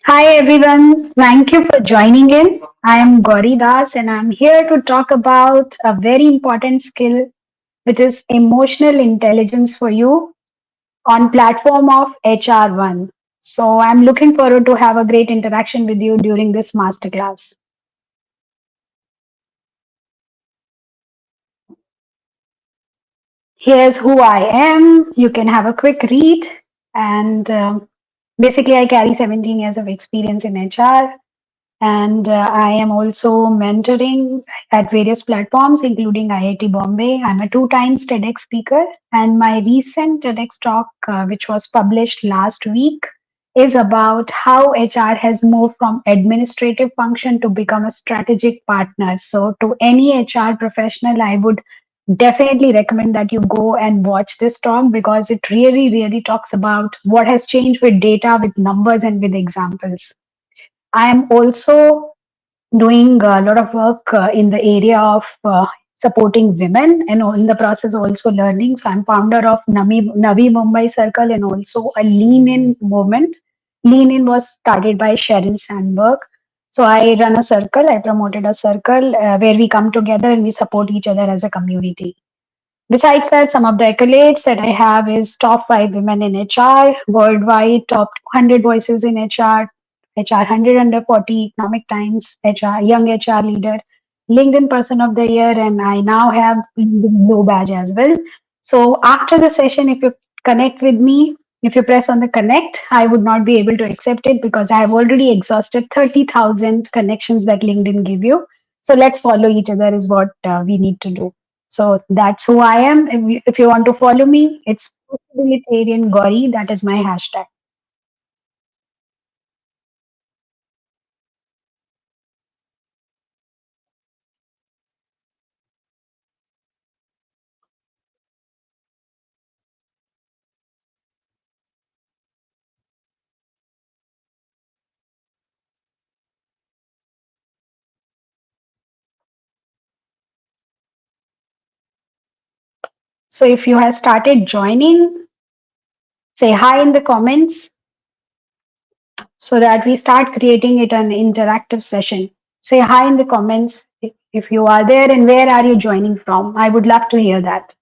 Hi everyone, thank you for joining in. I am Gauri Das and I'm here to talk about a very important skill which is emotional intelligence for you on platform of HR1. So I'm looking forward to have a great interaction with you during this masterclass. Here's who I am. You can have a quick read and basically I carry 17 years of experience in HR. And I am also mentoring at various platforms, including IIT Bombay. I'm a two times TEDx speaker, and my recent TEDx talk, which was published last week, is about how HR has moved from administrative function to become a strategic partner. So, to any HR professional, I would definitely recommend that you go and watch this talk because it really, really talks about what has changed with data, with numbers, and with examples. I am also doing a lot of work in the area of supporting women and in the process also learning. So I'm founder of Navi Mumbai Circle and also a Lean In movement. Lean In was started by Sheryl Sandberg. So I run a circle, I promoted a circle where we come together and we support each other as a community. Besides that, some of the accolades that I have is top 5 women in HR, worldwide, top 200 voices in HR, HR 100 under 40, Economic Times, HR, Young HR Leader, LinkedIn Person of the Year, and I now have LinkedIn Blue Badge as well. So after the session, if you connect with me, if you press on the connect, I would not be able to accept it because I have already exhausted 30,000 connections that LinkedIn give you. So let's follow each other is what we need to do. So that's who I am. If you want to follow me, it's Possibilitarian Gauri. That is my hashtag. So if you have started joining, say hi in the comments so that we start creating it an interactive session. Say hi in the comments if you are there and where are you joining from. I would love to hear that.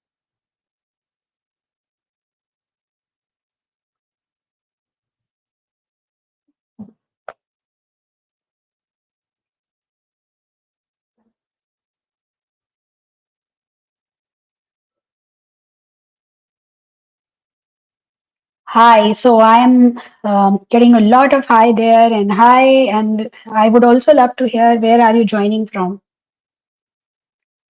Hi, so I'm getting a lot of hi there and hi, and I would also love to hear where are you joining from.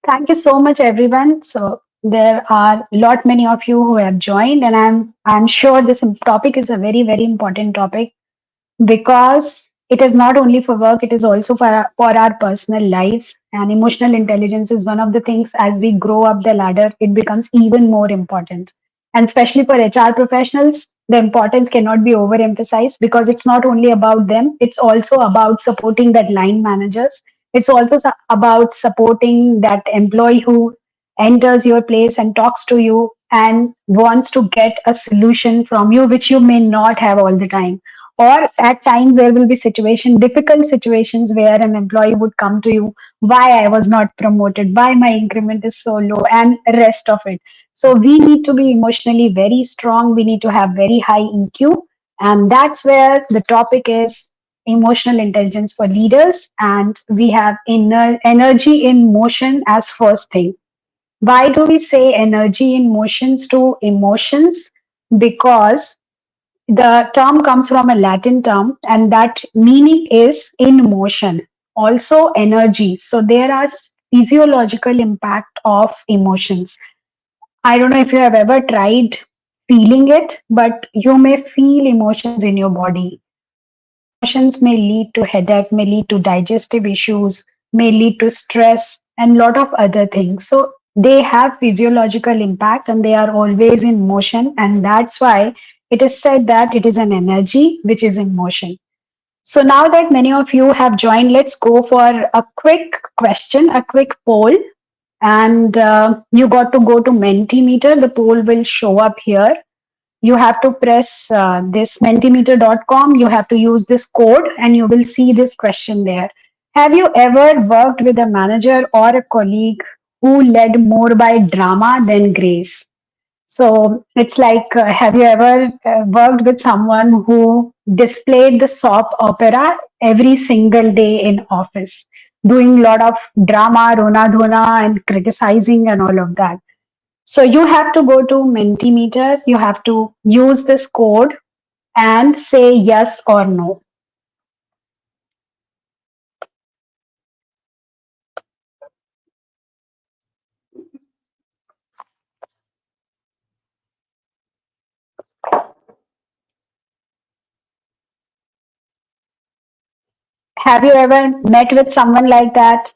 Thank you so much, everyone. So there are a lot many of you who have joined, and I'm sure this topic is a very very important topic because it is not only for work; it is also for our personal lives. And emotional intelligence is one of the things as we grow up the ladder, it becomes even more important. And especially for HR professionals, the importance cannot be overemphasized because it's not only about them; it's also about supporting that line managers, it's also about supporting that employee who enters your place and talks to you and wants to get a solution from you, which you may not have all the time. Or at times there will be difficult situations where an employee would come to you, why I was not promoted, why my increment is so low, and rest of it. So we need to be emotionally very strong. We need to have very high EQ. And that's where the topic is emotional intelligence for leaders, and we have energy in motion as first thing. Why do we say energy in motions to emotions? Because the term comes from a Latin term, and that meaning is in motion, also energy. So there are physiological impact of emotions. I don't know if you have ever tried feeling it, but you may feel emotions in your body. Emotions may lead to headache, may lead to digestive issues, may lead to stress, and lot of other things. So they have physiological impact and they are always in motion, and that's why it is said that it is an energy which is in motion. So now that many of you have joined, let's go for a quick question, a quick poll. And you got to go to Mentimeter. The poll will show up here. You have to press this mentimeter.com. You have to use this code and you will see this question there. Have you ever worked with a manager or a colleague who led more by drama than grace? So it's like, have you ever worked with someone who displayed the soap opera every single day in office, doing a lot of drama, rona dhona, and criticizing and all of that? So you have to go to Mentimeter, you have to use this code and say yes or no. Have you ever met with someone like that?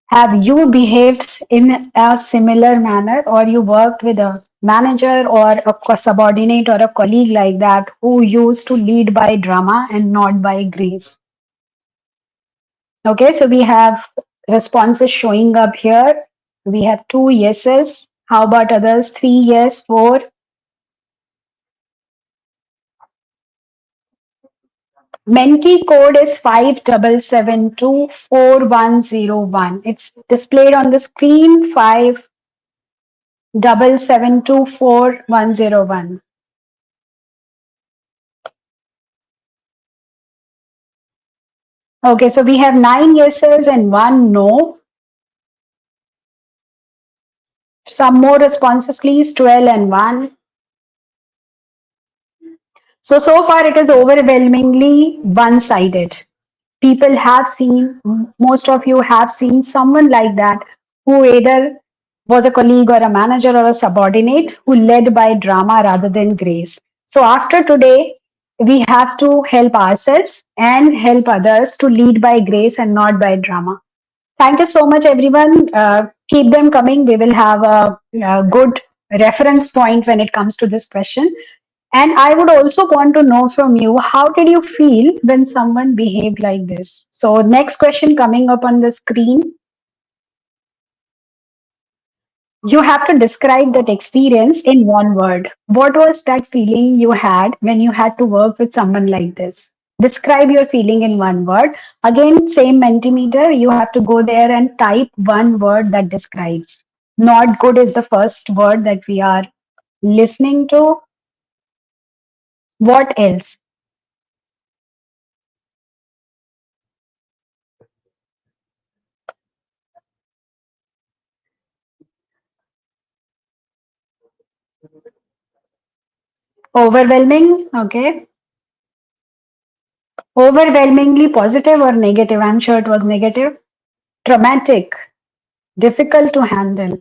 Have you behaved in a similar manner, or you worked with a manager or a subordinate or a colleague like that who used to lead by drama and not by grace? Okay, so we have responses showing up here. We have two yeses. How about others? Three yes, four. Menti code is 57724101. It's displayed on the screen 57724101. Okay, so we have nine yeses and one no. Some more responses, please. 12 and 1. So far it is overwhelmingly one sided. People have seen, most of you have seen someone like that who either was a colleague or a manager or a subordinate who led by drama rather than grace. So after today, we have to help ourselves and help others to lead by grace and not by drama. Thank you so much, everyone. Keep them coming. We will have a good reference point when it comes to this question. And I would also want to know from you, how did you feel when someone behaved like this? So, next question coming up on the screen. You have to describe that experience in one word. What was that feeling you had when you had to work with someone like this? Describe your feeling in one word. Again, same Mentimeter, you have to go there and type one word that describes. Not good is the first word that we are listening to. What else? Overwhelming, okay. Overwhelmingly positive or negative? I'm sure it was negative. Traumatic, difficult to handle.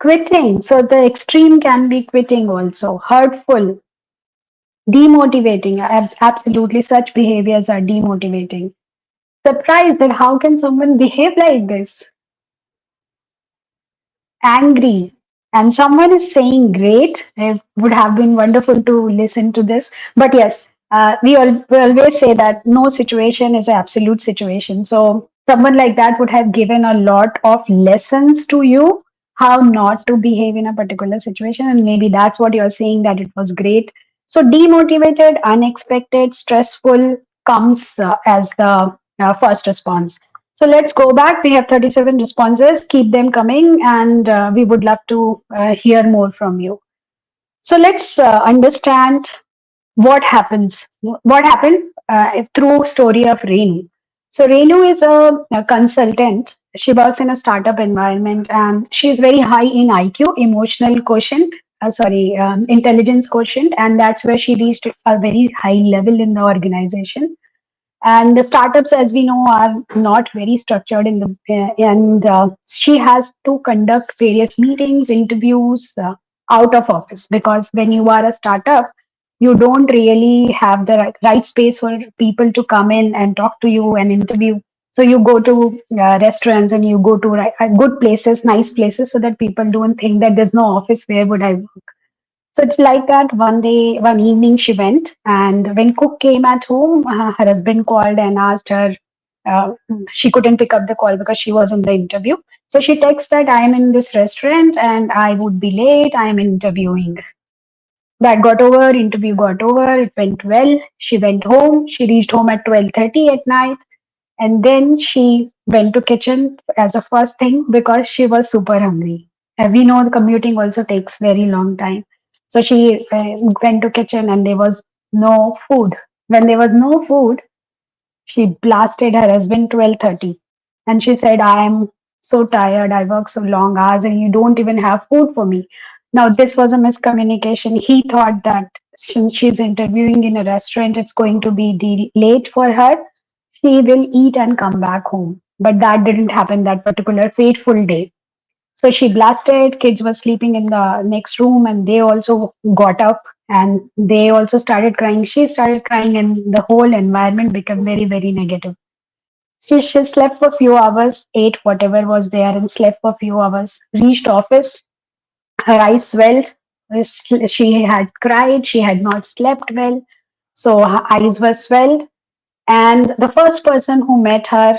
Quitting, so the extreme can be quitting also. Hurtful, demotivating. Absolutely, such behaviors are demotivating. Surprised that how can someone behave like this? Angry, and someone is saying great. It would have been wonderful to listen to this, but yes, we always say that no situation is an absolute situation, so someone like that would have given a lot of lessons to you how not to behave in a particular situation, and maybe that's what you're saying, that it was great. So demotivated, unexpected, stressful comes as the first response. So let's go back. We have 37 responses. Keep them coming, and we would love to hear more from you. So let's understand what happens. What happened through story of Renu. So Renu is a consultant. She works in a startup environment, and she is very high in IQ, emotional quotient. Intelligence quotient, and that's where she reached a very high level in the organization. And the startups, as we know, are not very structured in the and she has to conduct various meetings, interviews out of office, because when you are a startup, you don't really have the right space for people to come in and talk to you and interview. So you go to restaurants and you go to good places, nice places, so that people don't think that there's no office. Where would I work? So it's like that. One day, one evening, she went, and when cook came at home, her husband called and asked her. Uh, she couldn't pick up the call because she was in the interview. So she texts that I am in this restaurant and I would be late. I am interviewing. That got over, interview got over, it went well. She went home. She reached home at 12:30 at night. And then she went to kitchen as a first thing because she was super hungry. And we know the commuting also takes very long time. So she went to kitchen and there was no food. When there was no food, she blasted her husband 12:30 and she said, I am so tired. I work so long hours and you don't even have food for me. Now, this was a miscommunication. He thought that since she's interviewing in a restaurant, it's going to be late for her. She will eat and come back home. But that didn't happen that particular fateful day. So she blasted. Kids were sleeping in the next room and they also got up and they also started crying. She started crying and the whole environment became very, very negative. She slept for a few hours, ate whatever was there and slept for a few hours. Reached office, her eyes swelled. She had cried, she had not slept well. So her eyes were swelled and the first person who met her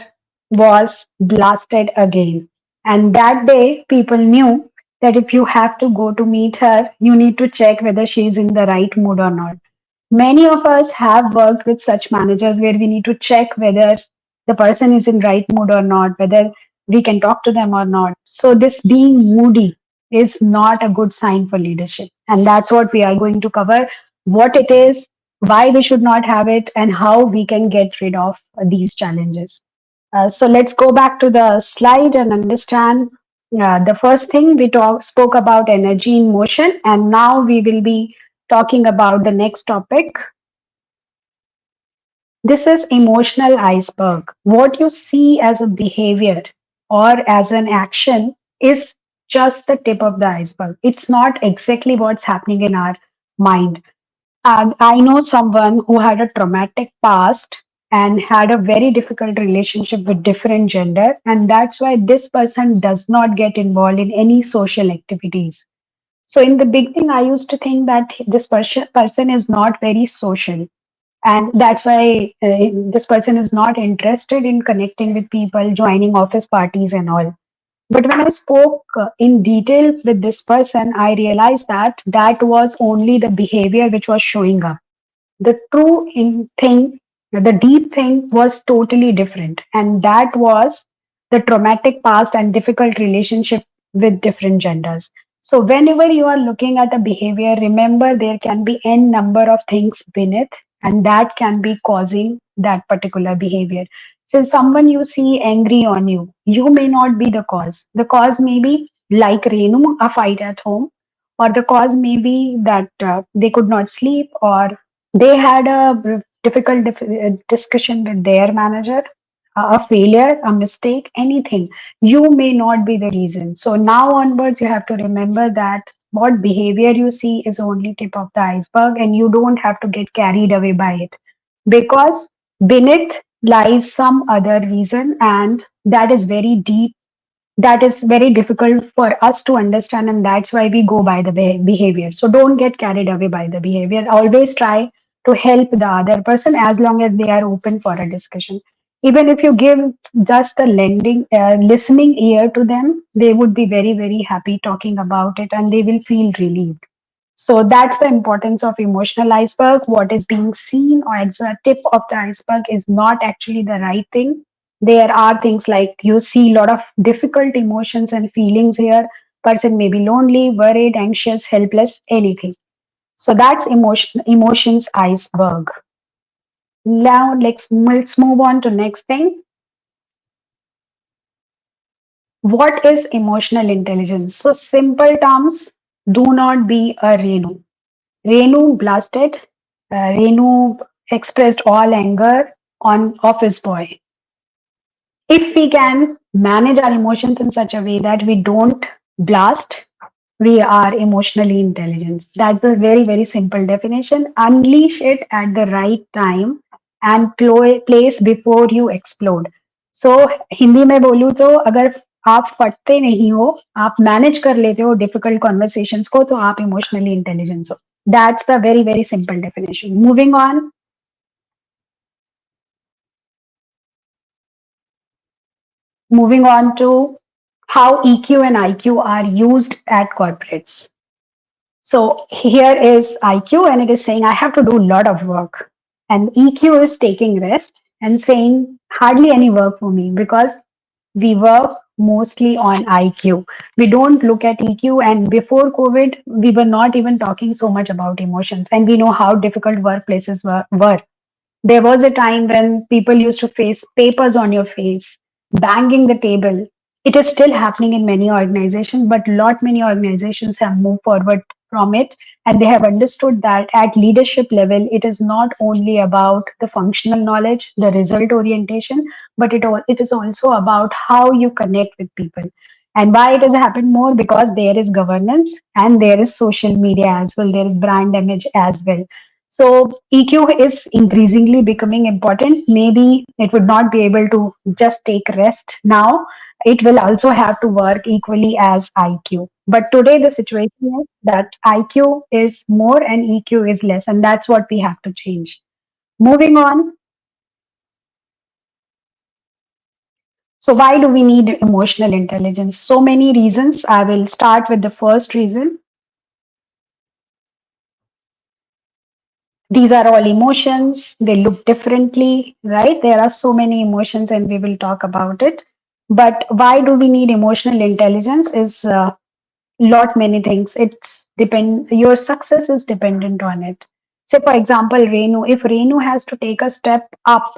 was blasted again. And that day, people knew that if you have to go to meet her, you need to check whether she is in the right mood or not. Many of us have worked with such managers where we need to check whether the person is in right mood or not, whether we can talk to them or not. So this being moody is not a good sign for leadership. And that's what we are going to cover, what it is, why we should not have it, and how we can get rid of these challenges. So let's go back to the slide and understand. The first thing we spoke about energy in motion, and now we will be talking about the next topic. This is emotional iceberg. What you see as a behavior or as an action is just the tip of the iceberg. It's not exactly what's happening in our mind. I know someone who had a traumatic past and had a very difficult relationship with different gender, and that's why this person does not get involved in any social activities. So in the beginning, I used to think that this person is not very social, and that's why this person is not interested in connecting with people, joining office parties, and all. But when I spoke in detail with this person, I realized that that was only the behavior which was showing up. The true thing, the deep thing was totally different. And that was the traumatic past and difficult relationship with different genders. So whenever you are looking at a behavior, remember there can be n number of things beneath and that can be causing that particular behavior. So someone you see angry on you, you may not be the cause. The cause may be like Renu, a fight at home, or the cause may be that they could not sleep, or they had a difficult discussion with their manager, a failure, a mistake, anything. You may not be the reason. So now onwards, you have to remember that what behavior you see is only tip of the iceberg, and you don't have to get carried away by it because beneath lies some other reason, and that is very deep, that is very difficult for us to understand, and that's why we go by the behavior. So don't get carried away by the behavior. Always try to help the other person as long as they are open for a discussion. Even if you give just the listening ear to them, they would be very, very happy talking about it and they will feel relieved. So that's the importance of emotional iceberg. What is being seen or as a tip of the iceberg is not actually the right thing. There are things like you see a lot of difficult emotions and feelings here. Person may be lonely, worried, anxious, helpless, anything. So that's emotions iceberg. Now let's move on to next thing. What is emotional intelligence? So simple terms, do not be a Renu. Renu blasted. Renu expressed all anger on office boy. If we can manage our emotions in such a way that we don't blast, we are emotionally intelligent. That's a very, very simple definition. Unleash it at the right time and place before you explode. So Hindi में बोलूँ तो अगर आप फटते नहीं हो, आप manage कर लेते हो डिफिकल्ट कॉन्वर्सेशंस को, तो आप इमोशनली इंटेलिजेंस हो. That's the very, very simple definition. Moving on to how EQ and IQ are used at corporates. So here is IQ, and it is saying I have to do a lot of work. And EQ is taking rest and saying hardly any work for me because we work mostly on IQ. We don't look at EQ. And before COVID, we were not even talking so much about emotions. And we know how difficult workplaces were. There was a time when people used to face papers on your face, banging the table. It is still happening in many organizations, but lot many organizations have moved forward from it, and they have understood that at leadership level, it is not only about the functional knowledge, the result orientation, but it is also about how you connect with people. And why it has happened more? Because there is governance and there is social media as well, there is brand image as well. So EQ is increasingly becoming important. Maybe it would not be able to just take rest now. It will also have to work equally as IQ. But today the situation is that IQ is more and EQ is less, and that's what we have to change. Moving on. So why do we need emotional intelligence? So many reasons. I will start with the first reason. These are all emotions, they look differently, right? There are so many emotions and we will talk about it. But why do we need emotional intelligence is lot many things. It's depend your success is dependent on it. Say for example, Renu, if Renu has to take a step up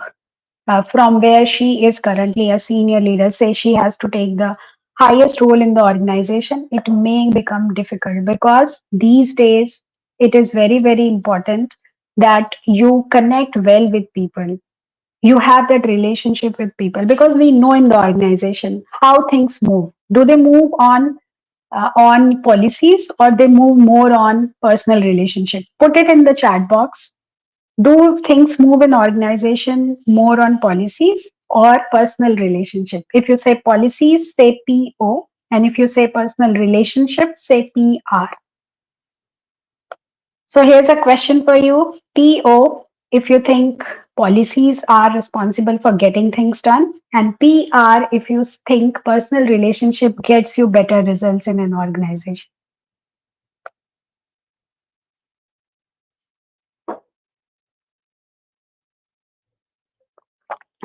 from where she is currently a senior leader, say she has to take the highest role in the organization, it may become difficult because these days it is very, very important that you connect well with people. You have that relationship with people because we know in the organization how things move. Do they move on policies or they move more on personal relationship? Put it in the chat box. Do things move in organization more on policies or personal relationship? If you say policies, say PO, and if you say personal relationship, say PR. So here's a question for you. PO, if you think policies are responsible for getting things done, and PR, if you think personal relationship gets you better results in an organization.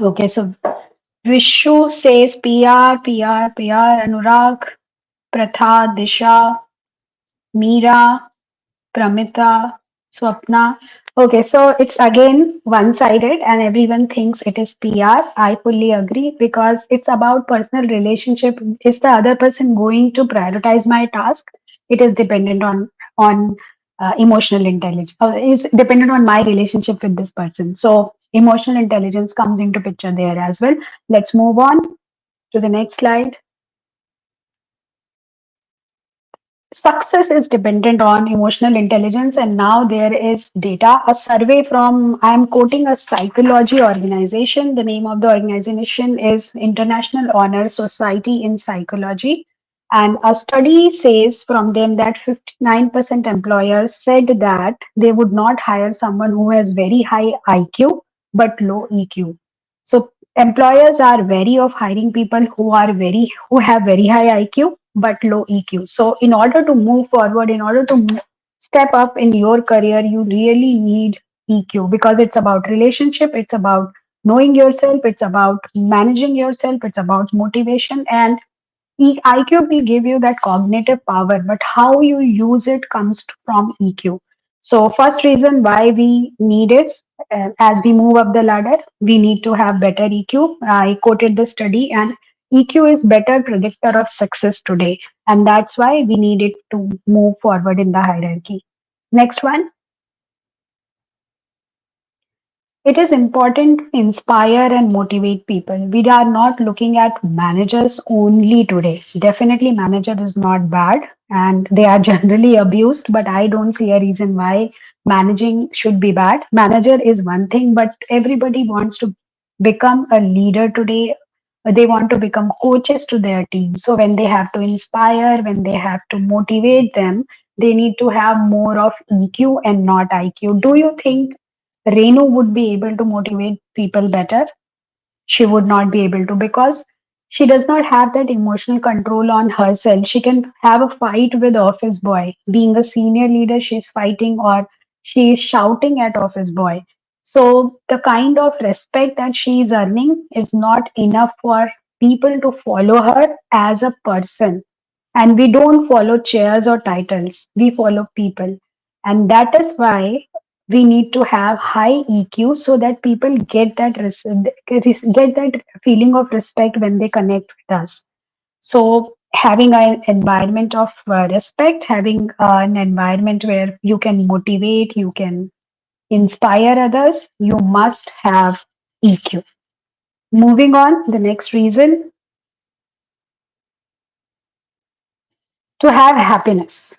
Okay, so Vishu says PR, PR, PR, Anurag, Pratha, Disha, Meera, Pramita, Swapna. Okay, so it's again one sided and everyone thinks it is PR. I fully agree because it's about personal relationship. Is the other person going to prioritize my task? It is dependent on emotional intelligence. Is dependent on my relationship with this person. So emotional intelligence comes into picture there as well. Let's move on to the next slide. Success is dependent on emotional intelligence, and now there is data. A survey from, I'm quoting a psychology organization. The name of the organization is International Honor Society in Psychology. And a study says from them that 59% employers said that they would not hire someone who has very high IQ but low EQ. So employers are wary of hiring people who have very high IQ but low EQ. So in order to move forward, in order to step up in your career, you really need EQ because it's about relationship, it's about knowing yourself, it's about managing yourself, it's about motivation, and IQ will give you that cognitive power, but how you use it comes from EQ. So, first reason why we need it as we move up the ladder, we need to have better EQ. I quoted the study, and EQ is better predictor of success today, and that's why we need it to move forward in the hierarchy. Next one. It is important to inspire and motivate people. We are not looking at managers only today. Definitely, manager is not bad and they are generally abused, but I don't see a reason why managing should be bad. Manager is one thing, but everybody wants to become a leader today. They want to become coaches to their team. So, when they have to inspire, when they have to motivate them, they need to have more of EQ and not IQ. Do you think Renu would be able to motivate people better? She would not be able to because She does not have that emotional control on herself. She can have a fight with office boy. Being a senior leader, she's fighting or she is shouting at office boy. So the kind of respect that she is earning is not enough for people to follow her as a person. And we don't follow chairs or titles. We follow people. And that is why we need to have high EQ so that people get that get that feeling of respect when they connect with us. So having an environment of respect, having an environment where you can motivate, you can inspire others, you must have EQ. Moving on, the next reason, to have happiness.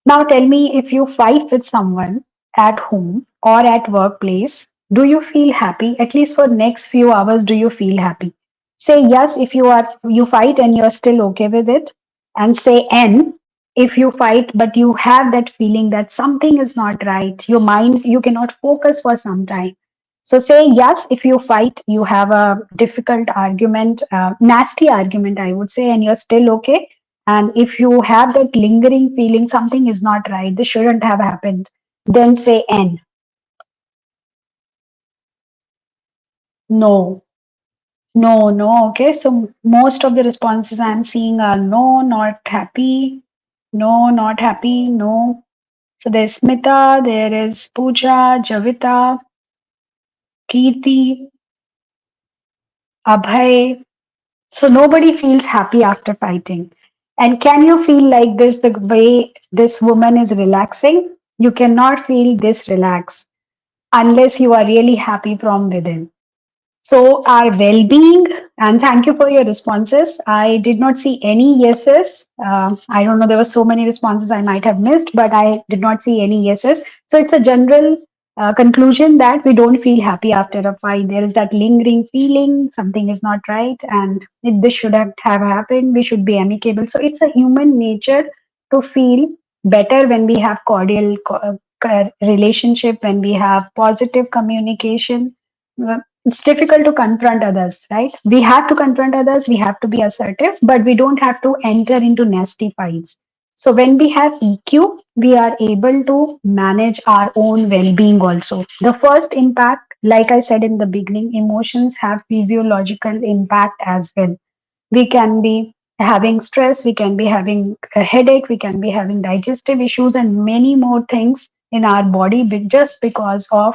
Now tell me, if you fight with someone at home or at workplace, do you feel happy? At least for next few hours, do you feel happy? Say yes if you fight and you're still okay with it, and say N if you fight but you have that feeling that something is not right. Your mind, you cannot focus for some time. So say yes if you fight, you have a difficult argument, nasty argument, I would say, and you're still okay. And if you have that lingering feeling something is not right, this shouldn't have happened, then say N. No, no, no. Okay. So most of the responses I'm seeing are no, not happy, no, not happy, no. So there's Smita, there is Pooja, Javita, Kirti, Abhay. So nobody feels happy after fighting. And can you feel like this the way this woman is relaxing? You cannot feel this relaxed unless you are really happy from within. So, our well being, and thank you for your responses. I did not see any yeses. I don't know, there were so many responses I might have missed, but I did not see any yeses. So, it's a general conclusion that we don't feel happy after a fight. There is that lingering feeling, something is not right, and this should have happened. We should be amicable. So, it's a human nature to feel better when we have cordial relationship, when we have positive communication. It's difficult to confront others, right? We have to confront others, we have to be assertive, but we don't have to enter into nasty fights. So when we have EQ, we are able to manage our own well-being also. The first impact, like I said in the beginning, emotions have physiological impact as well. We can be having stress, we can be having a headache, we can be having digestive issues and many more things in our body just because of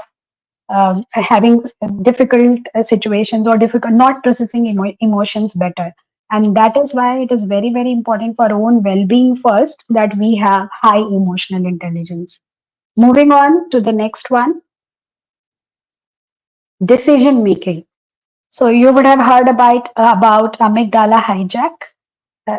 having difficult situations or difficult not processing emotions better. And that is why it is very very important for our own well-being first that we have high emotional intelligence. Moving on to the next one, decision making. So you would have heard about amygdala hijack.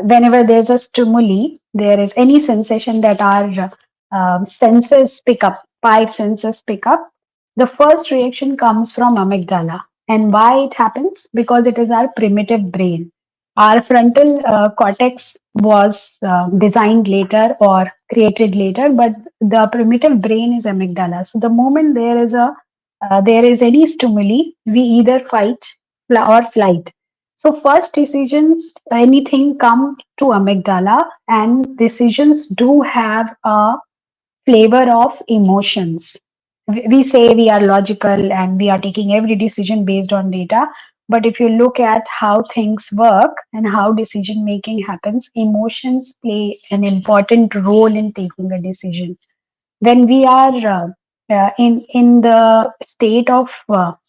Whenever there's a stimuli, there is any sensation that our senses pick up, five senses pick up, the first reaction comes from amygdala. And why it happens? Because it is our primitive brain. Our frontal cortex was designed later or created later, but the primitive brain is amygdala. So the moment there is any stimuli, we either fight or flight. So first decisions, anything come to amygdala, and decisions do have a flavor of emotions. We say we are logical and we are taking every decision based on data. But if you look at how things work and how decision making happens, emotions play an important role in taking a decision. When we are in the state of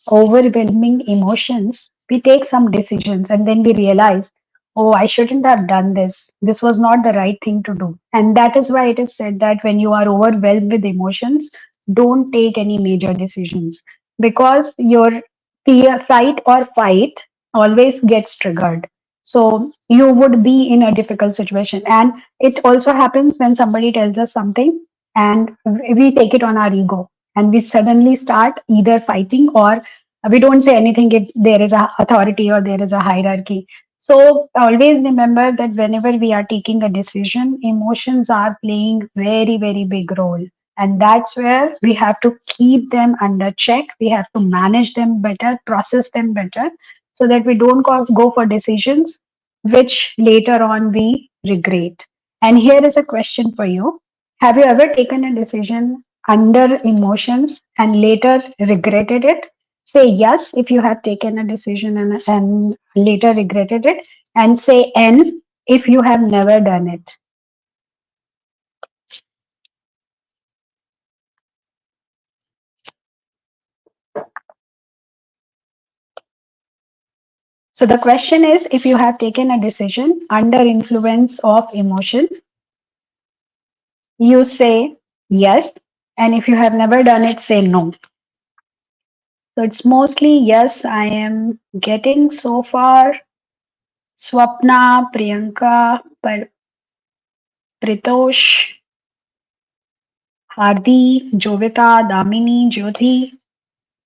overwhelming emotions, we take some decisions and then we realize, oh, I shouldn't have done this. This was not the right thing to do. And that is why it is said that when you are overwhelmed with emotions, don't take any major decisions, because your fear, fight or fight always gets triggered. So you would be in a difficult situation. And it also happens when somebody tells us something and we take it on our ego and we suddenly start either fighting or we don't say anything if there is a authority or there is a hierarchy. So always remember that whenever we are taking a decision, emotions are playing very very big role, and that's where we have to keep them under check. We have to manage them better, process them better, so that we don't go for decisions which later on we regret. And here is a question for you. Have you ever taken a decision under emotions and later regretted it? Say yes if you have taken a decision and later regretted it, and say N if you have never done it. So the question is, if you have taken a decision under influence of emotion, you say yes, and if you have never done it, say no. So it's mostly yes, I am getting so far. Swapna, Priyanka, Pritosh, Hadi, Jovita, Damini, Jyoti.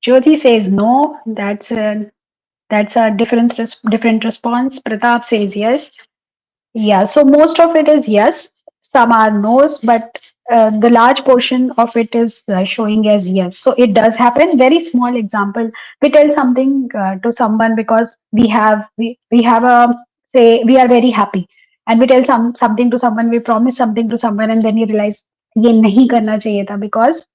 Jyoti says no. That's a different response. Pratap says yes. Yeah, so most of it is yes, some are no's, but the large portion of it is showing as yes. So it does happen. Very small example. We tell something to someone because we have a say we are very happy, and we tell something to someone. We promise something to someone, and then you realize ये नहीं करना चाहिए था because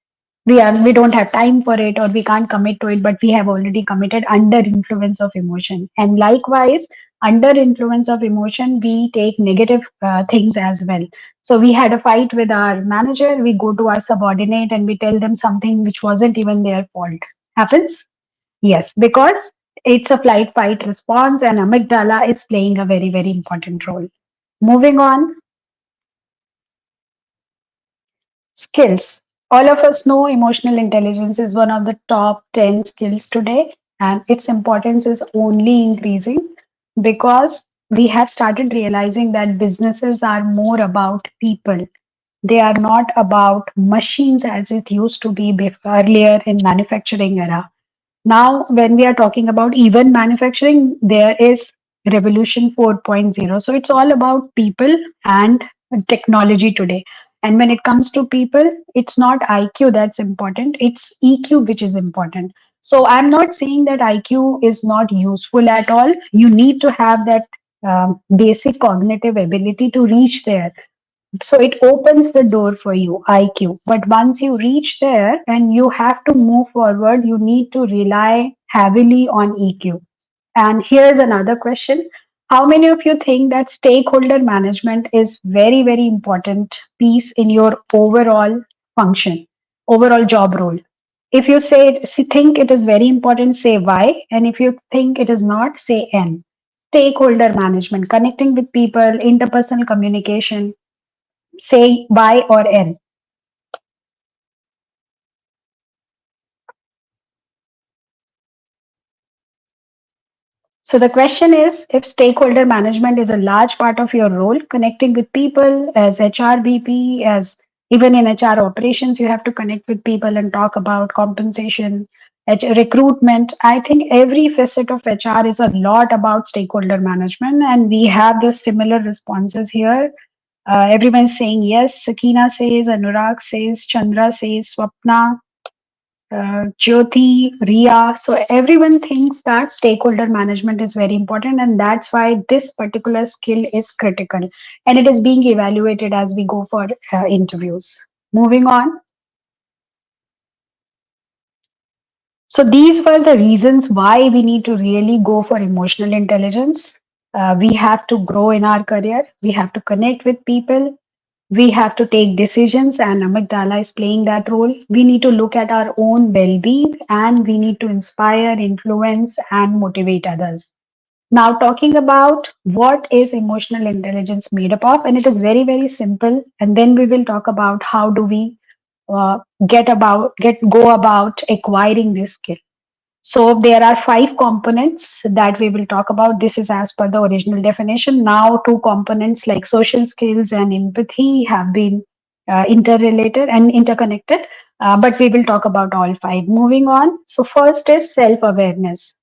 we don't have time for it or we can't commit to it, but we have already committed under influence of emotion. And likewise, under influence of emotion we take negative things as well. So we had a fight with our manager, we go to our subordinate and we tell them something which wasn't even their fault. Happens. Yes, because it's a flight fight response and amygdala is playing a very very important role. Moving on. Skills. All of us know emotional intelligence is one of the top 10 skills today, and its importance is only increasing because we have started realizing that businesses are more about people. They are not about machines as it used to be earlier in manufacturing era. Now, when we are talking about even manufacturing, there is Revolution 4.0. So it's all about people and technology today. And when it comes to people, it's not IQ that's important, it's EQ which is important. So I'm not saying that IQ is not useful at all. You need to have that basic cognitive ability to reach there, so it opens the door for you, IQ. But once you reach there and you have to move forward, you need to rely heavily on EQ. And here's another question. How many of you think that stakeholder management is very, very important piece in your overall function, overall job role? If you think it is very important, say why. And if you think it is not, say N. Stakeholder management, connecting with people, interpersonal communication, say Y or N. So the question is, if stakeholder management is a large part of your role, connecting with people as HRBP, as even in HR operations, you have to connect with people and talk about compensation, recruitment. I think every facet of HR is a lot about stakeholder management, and we have the similar responses here. Everyone's saying yes. Sakina says, Anurag says, Chandra says, Swapna, Jyoti, Ria. So everyone thinks that stakeholder management is very important, and that's why this particular skill is critical, and it is being evaluated as we go for interviews. Moving on. So these were the reasons why we need to really go for emotional intelligence. We have to grow in our career. We have to connect with people. We have to take decisions, and amygdala is playing that role. We need to look at our own well being and we need to inspire, influence, and motivate others. Now, talking about what is emotional intelligence made up of, and it is very, very simple. And then we will talk about how do we go about acquiring this skill. So there are five components that we will talk about. This is as per the original definition. Now, two components like social skills and empathy have been interrelated and interconnected, but we will talk about all five. Moving on. So first is self-awareness.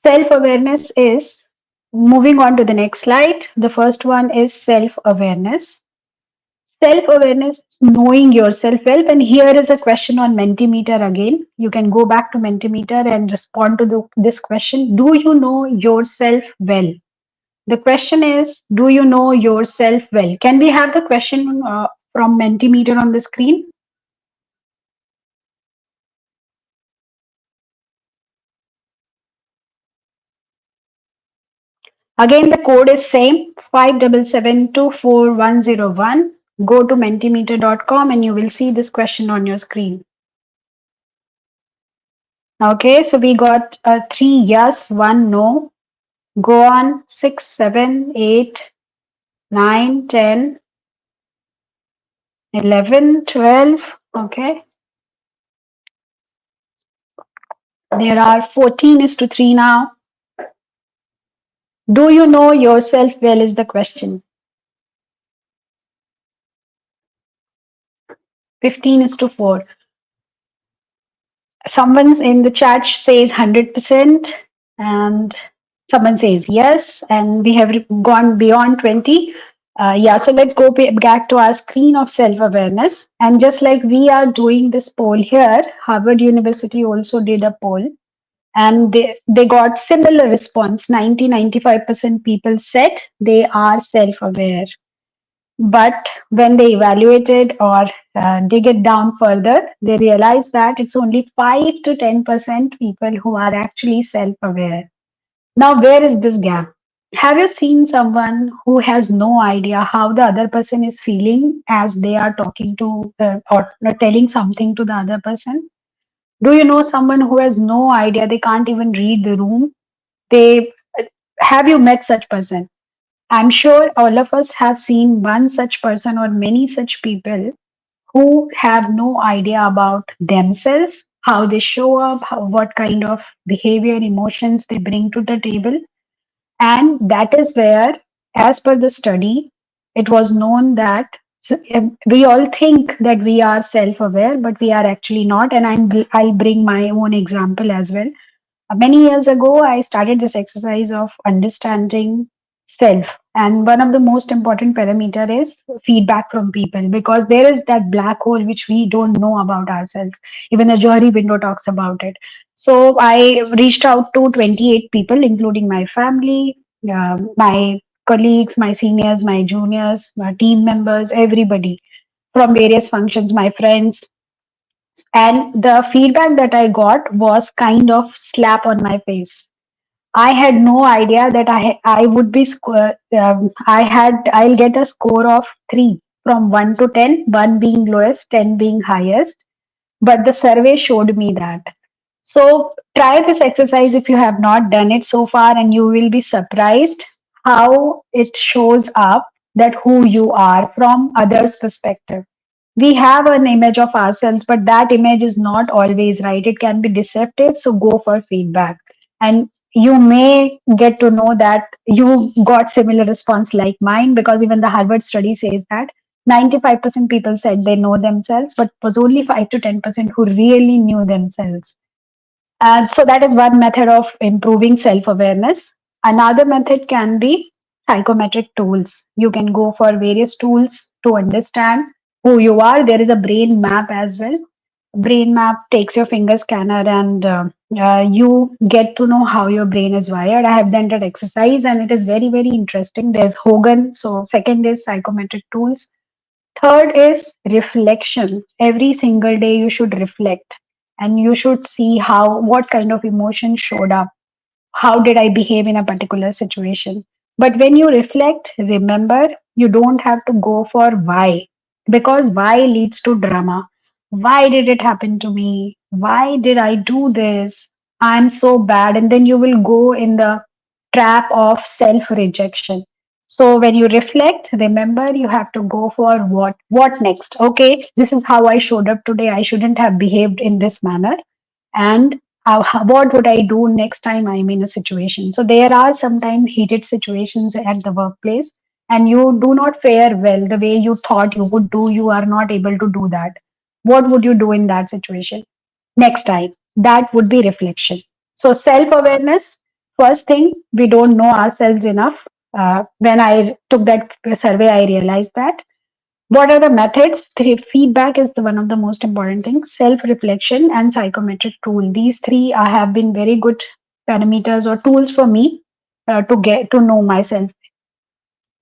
Self-awareness is, moving on to the next slide. The first one is self-awareness. Self awareness is knowing yourself well. And here is a question on Mentimeter again. You can go back to Mentimeter and respond to this question. Do you know yourself well? The question is, do you know yourself well? Can we have the question from Mentimeter on the screen? Again, the code is same 577724101. Go to mentimeter.com and you will see this question on your screen. Okay, so we got three yes, one no. Go on 6, 7, 8, 9, 10, 11, 12. Okay, there are 14 is to 3 now. Do you know yourself well is the question. 15 is to 4. Someone in the chat says 100% and someone says yes, and we have gone beyond 20. Yeah, so let's go back to our screen of self-awareness. And just like we are doing this poll here, Harvard University also did a poll and they got similar response. 90-95% people said they are self-aware. But when they evaluated or dig it down further, they realized that it's only 5 to 10% people who are actually self aware. Now, where is this gap? Have you seen someone who has no idea how the other person is feeling as they are talking to or telling something to the other person? Do you know someone who has no idea? They can't even read the room. They have you met such person? I'm sure all of us have seen one such person or many such people who have no idea about themselves, how they show up, what kind of behavior, emotions they bring to the table. And that is where, as per the study, it was known that we all think that we are self aware, but we are actually not. And I'll bring my own example as well. Many years ago, I started this exercise of understanding self. And one of the most important parameter is feedback from people because there is that black hole which we don't know about ourselves. Even the Johari window talks about it. So I reached out to 28 people, including my family, my colleagues, my seniors, my juniors, my team members, everybody from various functions, my friends, and the feedback that I got was kind of slap on my face. I had no idea that I would be I'll get a score of 3 from 1 to 10, 1 being lowest, 10 being highest, but the survey showed me that. So try this exercise if you have not done it so far, and you will be surprised how it shows up that who you are from others' perspective. We have an image of ourselves, but that image is not always right. It can be deceptive. So go for feedback. And you may get to know that you got similar response like mine because even the Harvard study says that 95% people said they know themselves, but it was only 5 to 10% who really knew themselves. And so that is one method of improving self awareness. Another method can be psychometric tools. You can go for various tools to understand who you are. There is a brain map as well. Brain map takes your finger scanner and you get to know how your brain is wired. I have done that exercise and it is very, very interesting. There's Hogan. So, second is psychometric tools. Third is reflection. Every single day you should reflect and you should see what kind of emotion showed up. How did I behave in a particular situation? But when you reflect, remember, you don't have to go for why because why leads to drama. Why did it happen to me? Why did I do this? I'm so bad. And then you will go in the trap of self rejection. So when you reflect, remember you have to go for what next. Okay, this is how I showed up today. I shouldn't have behaved in this manner. And what would I do next time I'm in a situation? So there are sometimes heated situations at the workplace, and you do not fare well the way you thought you would do. You are not able to do that. What would you do in that situation next time? That would be reflection. So self awareness. First thing, we don't know ourselves enough. When I took that survey, I realized that. What are the methods? Feedback is one of the most important things. Self-reflection and psychometric tool. These three have been very good parameters or tools for me to get to know myself.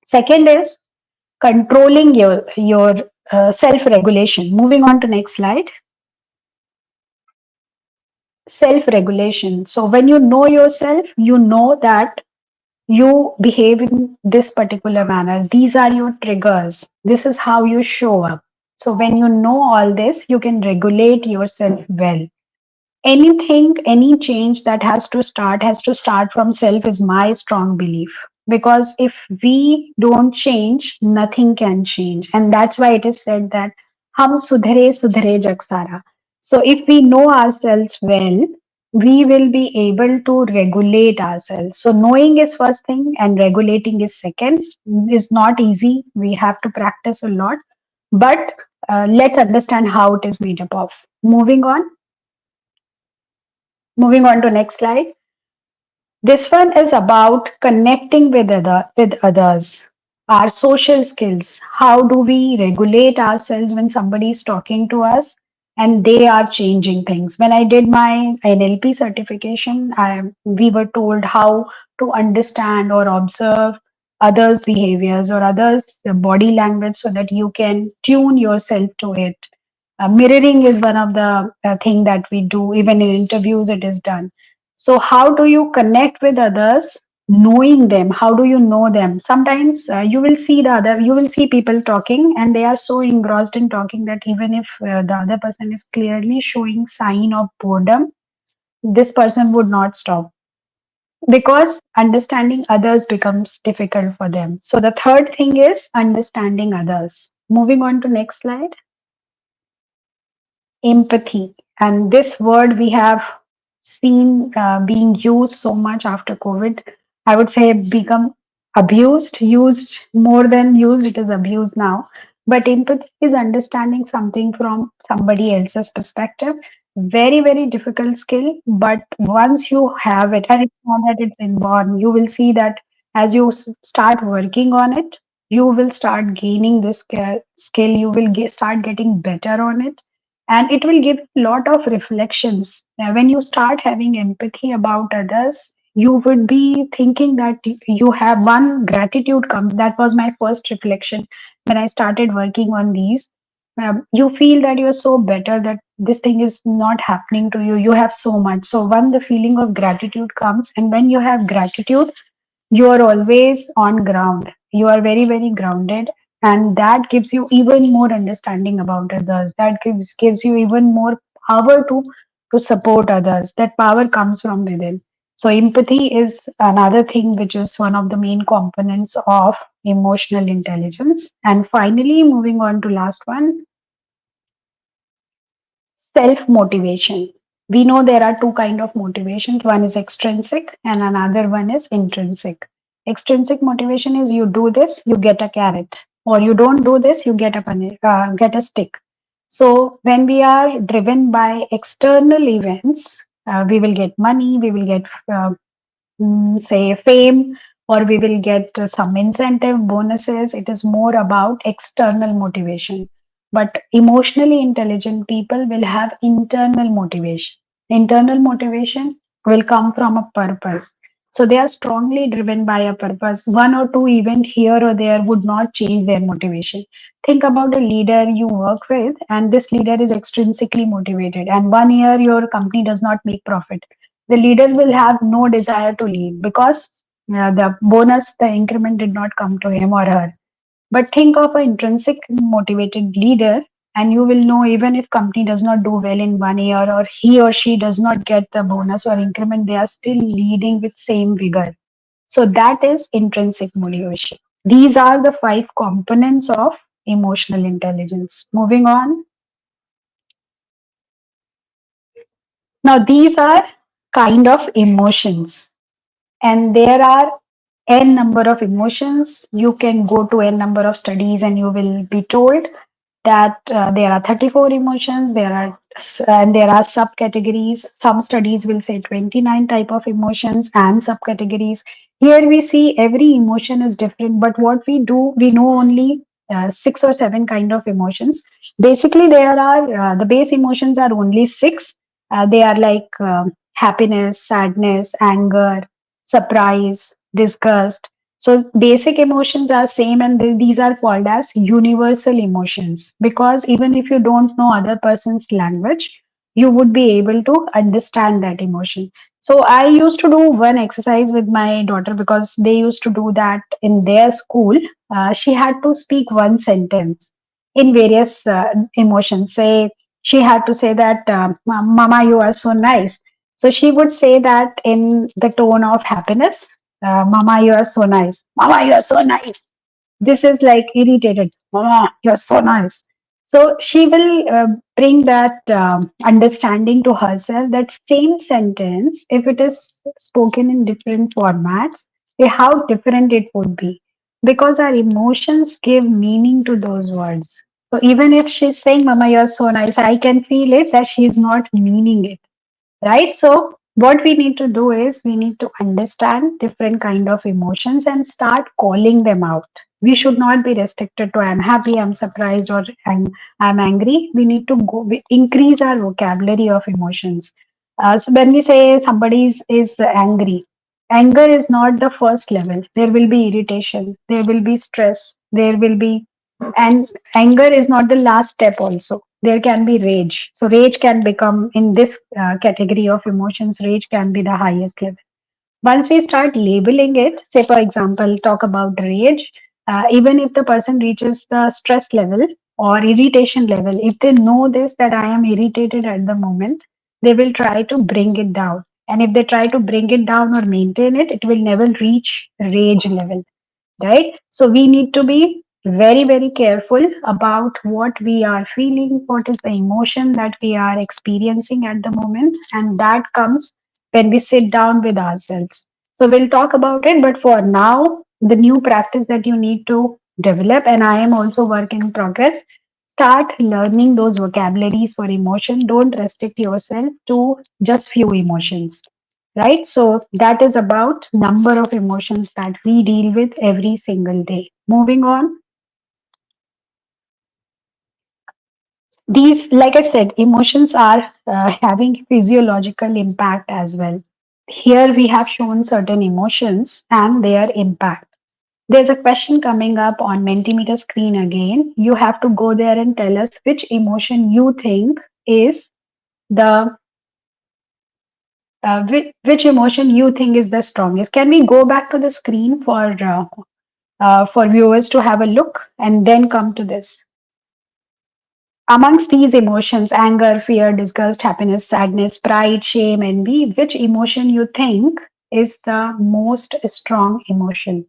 Second is controlling your self-regulation. Moving on to next slide. Self-regulation. So when you know yourself, you know that you behave in this particular manner. These are your triggers. This is how you show up. So when you know all this, you can regulate yourself well. Anything, any change that has to start from self is my strong belief. Because if we don't change, nothing can change. And that's why it is said that hum sudhre sudhre jag sara. So if we know ourselves well, we will be able to regulate ourselves. So knowing is first thing and regulating is second. Is not easy. We have to practice a lot. But let's understand how it is made up of. Moving on. Moving on to next slide. This one is about connecting with others. Our social skills. How do we regulate ourselves when somebody is talking to us and they are changing things? When I did my NLP certification, we were told how to understand or observe others' behaviors or others' body language so that you can tune yourself to it. Mirroring is one of the thing that we do. Even in interviews, it is done. So how do you connect with others? Knowing them. How do you know them? Sometimes you will see people talking and they are so engrossed in talking that even if the other person is clearly showing sign of boredom, this person would not stop because understanding others becomes difficult for them. So the third thing is understanding others. Moving on to next slide. Empathy. And this word we have seen being used so much after COVID. I would say become abused, used more than used, it is abused now. But empathy is understanding something from somebody else's perspective. Very, very difficult skill, but once you have it, and it's not that it's inborn, you will see that as you start working on it, you will start gaining this skill, you will start getting better on it, and it will give a lot of reflections. Now, when you start having empathy about others, you would be thinking that you have one gratitude comes. That was my first reflection when I started working on these. You feel that you're so better that this thing is not happening to you. You have so much. So, one, the feeling of gratitude comes, and when you have gratitude, you are always on ground. You are very, very grounded, and that gives you even more understanding about others. That gives you even more power to support others. That power comes from within. So empathy is another thing which is one of the main components of emotional intelligence. And finally, moving on to last one, self motivation. We know there are two kind of motivations. One is extrinsic and another one is intrinsic. Extrinsic motivation is you do this, you get a carrot, or you don't do this, you get get a stick. So when we are driven by external events, we will get money, we will get say fame, or we will get some incentive bonuses. It is more about external motivation, but emotionally intelligent people will have internal motivation. Internal motivation will come from a purpose, so they are strongly driven by a purpose. One or two event here or there would not change their motivation. Think about a leader you work with, and this leader is extrinsically motivated, and 1 year your company does not make profit. The leader will have no desire to leave because the bonus, the increment did not come to him or her. But think of an intrinsic motivated leader, and you will know even if company does not do well in 1 year or he or she does not get the bonus or increment, they are still leading with same vigor. So that is intrinsic motivation. These are the five components of emotional intelligence. Moving on. Now these are kind of emotions, and there are n number of emotions. You can go to n number of studies and you will be told that there are 34 emotions. There are subcategories. Some studies will say 29 type of emotions and subcategories. Here we see every emotion is different, but what we do, we know only six or seven kind of emotions. Basically, there are the base emotions are only six. They are like happiness, sadness, anger, surprise, disgust. So basic emotions are same, and these are called as universal emotions, because even if you don't know other person's language, you would be able to understand that emotion. So I used to do one exercise with my daughter, because they used to do that in their school. She had to speak one sentence in various emotions. Say she had to say that, "Mama, you are so nice." So she would say that in the tone of happiness, "Mama, you are so nice. Mama, you are so nice." This is like irritated. "Mama, you are so nice." So she will bring that understanding to herself, that same sentence, if it is spoken in different formats, how different it would be, because our emotions give meaning to those words. So even if she's saying, "Mama, you're so nice," I can feel it that she is not meaning it, right? So what we need to do is we need to understand different kind of emotions and start calling them out. We should not be restricted to "I'm happy, I'm surprised, or I'm angry." We need to we increase our vocabulary of emotions. So when we say somebody is angry, anger is not the first level. There will be irritation, there will be stress, there will be, and anger is not the last step also. There can be rage. So rage can become, in this category of emotions, rage can be the highest level. Once we start labeling it, say for example, talk about rage, even if the person reaches the stress level or irritation level, if they know this, that I am irritated at the moment, they will try to bring it down. And if they try to bring it down or maintain it, it will never reach rage level, right? So we need to be very, very careful about what we are feeling, what is the emotion that we are experiencing at the moment, and that comes when we sit down with ourselves. So we'll talk about it, but for now, the new practice that you need to develop, and I am also work in progress, start learning those vocabularies for emotion. Don't restrict yourself to just few emotions, right? So that is about number of emotions that we deal with every single day. Moving on, these, like I said, emotions are having physiological impact as well. Here we have shown certain emotions and their impact. There's a question coming up on Mentimeter screen again. You have to go there and tell us which emotion you think is the which emotion you think is the strongest. Can we go back to the screen for viewers to have a look and then come to this? Amongst these emotions, anger, fear, disgust, happiness, sadness, pride, shame, envy, which emotion you think is the most strong emotion?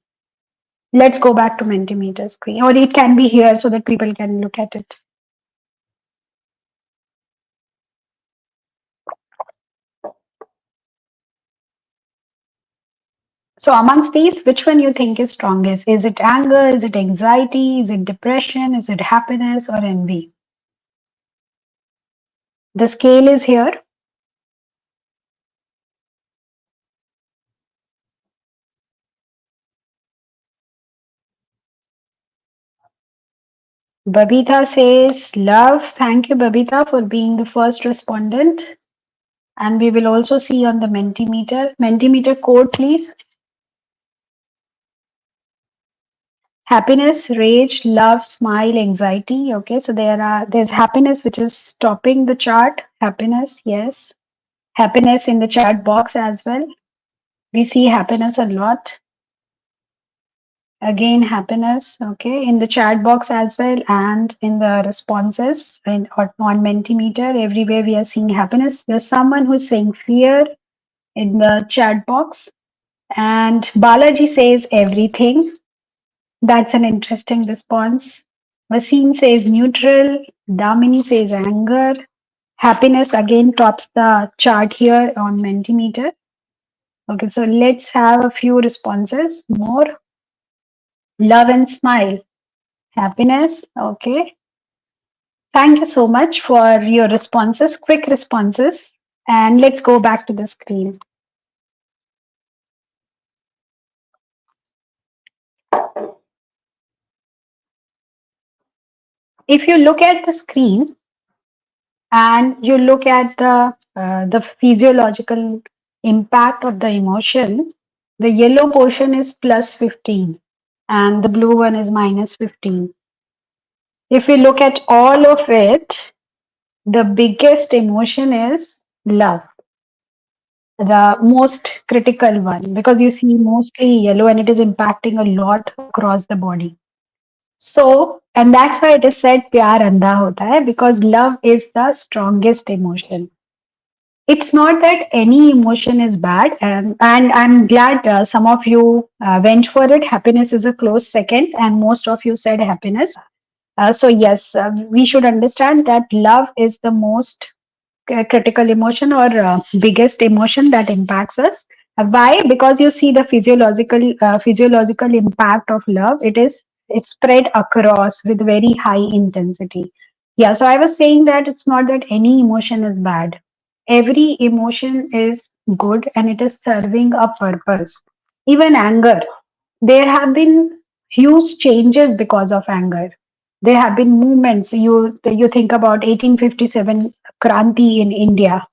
Let's go back to Mentimeter screen, or it can be here so that people can look at it. So amongst these, which one you think is strongest? Is it anger? Is it anxiety? Is it depression? Is it happiness or envy? The scale is here. Babita says love. Thank you, Babita, for being the first respondent. And we will also see on the Mentimeter. Mentimeter code, please. Happiness, rage, love, smile, anxiety. Okay, so there's happiness, which is topping the chart. Happiness, yes. Happiness in the chat box as well. We see happiness a lot. Again, happiness, okay, in the chat box as well, and in the responses on Mentimeter, everywhere we are seeing happiness. There's someone who's saying fear in the chat box, and Balaji says everything. That's an interesting response. Wasim says neutral. Damini says anger. Happiness again tops the chart here on Mentimeter. Okay, so let's have a few responses more. Love and smile. Happiness. Okay. Thank you so much for your responses, quick responses. And let's go back to the screen. If you look at the screen and you look at the physiological impact of the emotion, the yellow portion is plus 15 and the blue one is minus 15. If we look at all of it, the biggest emotion is love, the most critical one, because you see mostly yellow and it is impacting a lot across the body. So, and that's why it is said प्यार अंधा होता है, because love is the strongest emotion. It's not that any emotion is bad, and I'm glad some of you went for it. Happiness is a close second, and most of you said happiness. So yes, we should understand that love is the most critical emotion or biggest emotion that impacts us. Why? Because you see the physiological impact of love. It's spread across with very high intensity. Yeah. So I was saying that it's not that any emotion is bad. Every emotion is good and it is serving a purpose. Even anger. There have been huge changes because of anger. There have been movements. You think about 1857 Kranti in India.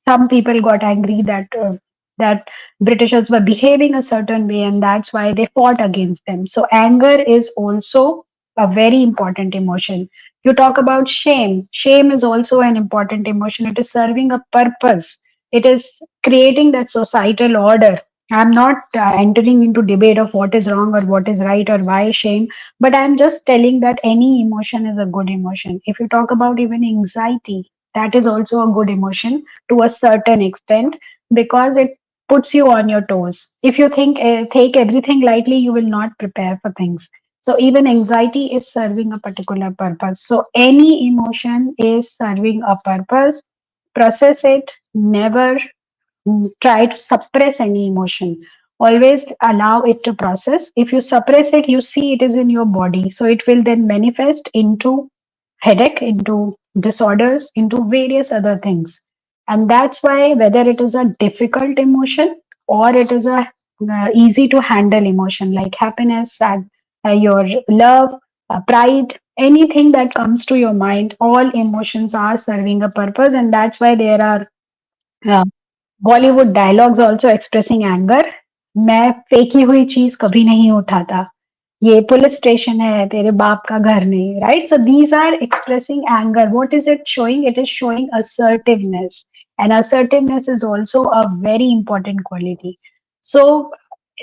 Some people got angry that Britishers were behaving a certain way, and that's why they fought against them. So anger is also a very important emotion. You talk about shame. Shame is also an important emotion. It is serving a purpose. It is creating that societal order. I'm not entering into debate of what is wrong or what is right or why shame, but I'm just telling that any emotion is a good emotion. If you talk about even anxiety, that is also a good emotion to a certain extent, because it puts you on your toes. If you take everything lightly, you will not prepare for things. So even anxiety is serving a particular purpose. So any emotion is serving a purpose. Process it. Never try to suppress any emotion. Always allow it to process. If you suppress it, you see it is in your body. So it will then manifest into headache, into disorders, into various other things. And that's why whether it is a difficult emotion or it is a easy to handle emotion like happiness, sad, your love, pride, anything that comes to your mind, all emotions are serving a purpose, and that's why there are uh, Bollywood dialogues also expressing anger. मैं फेंकी हुई चीज कभी नहीं उठाता. ये police station है, तेरे बाप का घर नहीं. Right, so these are expressing anger. What is it showing? It is showing assertiveness, and assertiveness is also a very important quality. So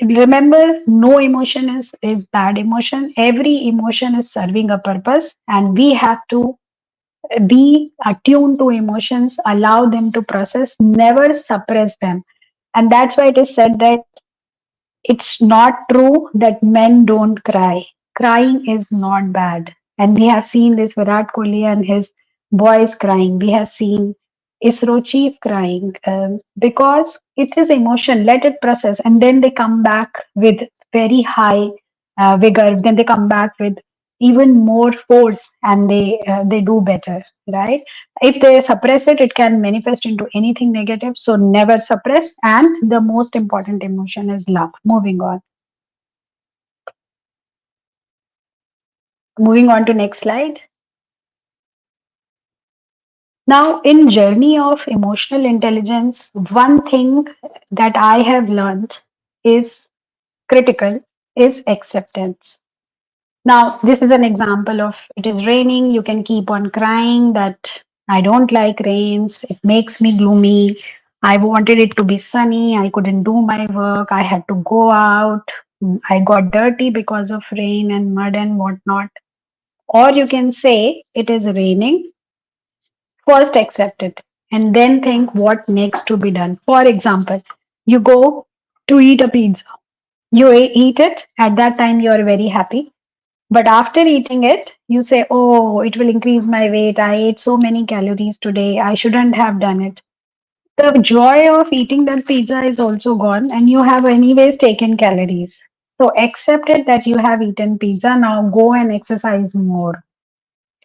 remember, no emotion is bad emotion. Every emotion is serving a purpose, and we have to be attuned to emotions, allow them to process, never suppress them. And that's why it is said that it's not true that men don't cry. Crying is not bad. And we have seen this Virat Kohli and his boys crying. We have seen ISRO chief crying because it is emotion. Let it process. And then they come back with very high vigor. Then they come back with even more force and they do better, right? If they suppress it, it can manifest into anything negative. So never suppress. And the most important emotion is love. Moving on. Moving on to next slide. Now, in journey of emotional intelligence, one thing that I have learned is critical is acceptance. Now, this is an example of it is raining, you can keep on crying that I don't like rains, it makes me gloomy. I wanted it to be sunny, I couldn't do my work, I had to go out, I got dirty because of rain and mud and whatnot. Or you can say it is raining, first accept it, and then think what next to be done. For example, you go to eat a pizza, you eat it, at that time you are very happy. But after eating it, you say, oh, it will increase my weight. I ate so many calories today. I shouldn't have done it. The joy of eating that pizza is also gone, and you have, anyways, taken calories. So accept it that you have eaten pizza. Now go and exercise more.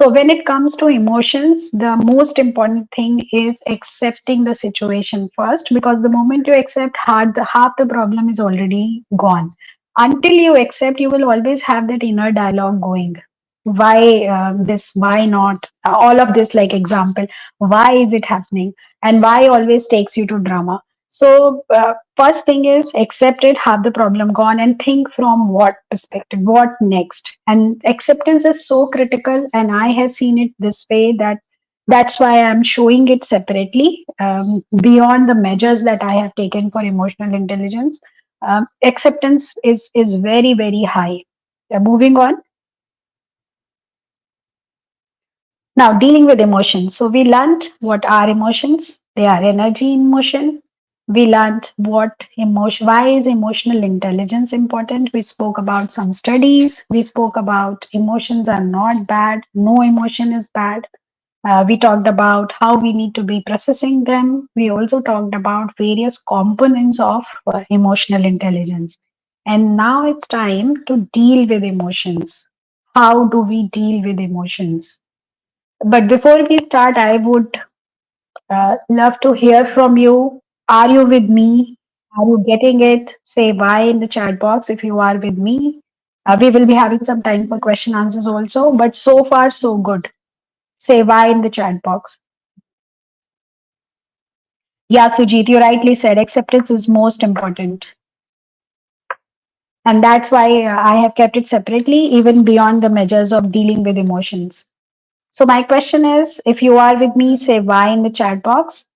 So when it comes to emotions, the most important thing is accepting the situation first, because the moment you accept, half the problem is already gone. Until you accept, you will always have that inner dialogue going. why this, why not, all of this, like example, why is it happening, and why always takes you to drama. So first thing is accept it, have the problem gone, and think from what perspective, what next. And acceptance is so critical, and I have seen it this way, that that's why I'm showing it separately, beyond the measures that I have taken for emotional intelligence. Acceptance is very very high. Moving on. Now, dealing with emotions. So, we learned what are emotions. They are energy in motion. We learned what emotion, why is emotional intelligence important. We spoke about some studies. We spoke about emotions are not bad. No emotion is bad. We talked about how we need to be processing them. We also talked about various components of emotional intelligence. And now it's time to deal with emotions. How do we deal with emotions? But before we start, I would love to hear from you. Are you with me? Are you getting it? Say why in the chat box if you are with me. We will be having some time for question answers also, but so far so good. Say why in the chat box. Yeah, Sujit, you rightly said acceptance is most important. And that's why I have kept it separately, even beyond the measures of dealing with emotions. So, my question is if you are with me, say why in the chat box.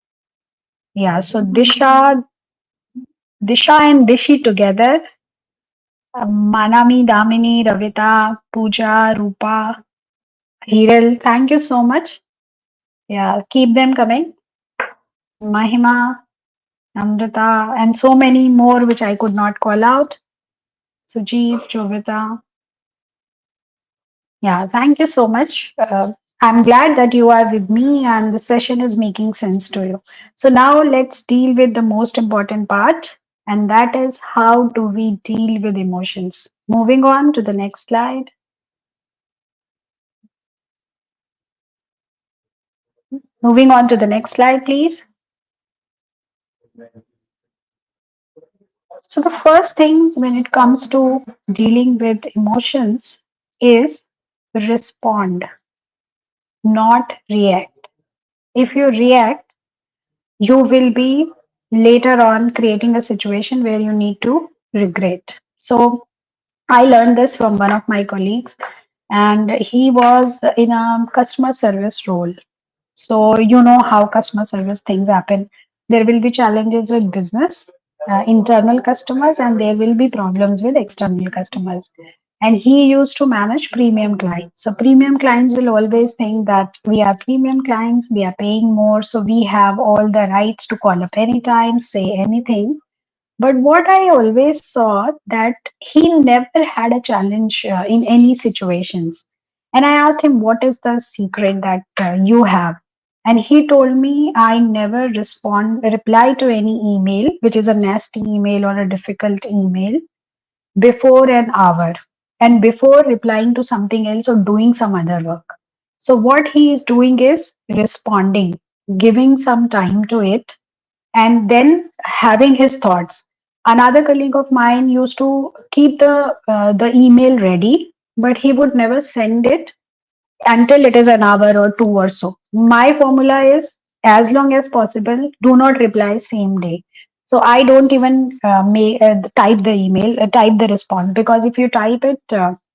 Yeah, so Disha and Dishi together. Manami, Damini, Ravita, Pooja, Rupa, Hiral. Thank you so much. Yeah, keep them coming. Mahima, Amrita, and so many more which I could not call out. Sujit, Jovita. Yeah, thank you so much. I'm glad that you are with me and the session is making sense to you. So now let's deal with the most important part, and that is how do we deal with emotions. Moving on to the next slide. Moving on to the next slide, please. So the first thing when it comes to dealing with emotions is respond, not react. If you react, you will be later on creating a situation where you need to regret. So I learned this from one of my colleagues, and he was in a customer service role. So you know how customer service things happen. There will be challenges with business, internal customers, and there will be problems with external customers. And he used to manage premium clients. So premium clients will always think that we are premium clients, we are paying more, so we have all the rights to call up anytime, say anything. But what I always saw that he never had a challenge in any situations. And I asked him, what is the secret that you have? And he told me, I never reply to any email, which is a nasty email or a difficult email, before an hour and before replying to something else or doing some other work. So what he is doing is responding, giving some time to it, and then having his thoughts. Another colleague of mine used to keep the email ready, but he would never send it until it is an hour or two or so. My formula is as long as possible, do not reply same day. So I don't even type the email, type the response, because if you type it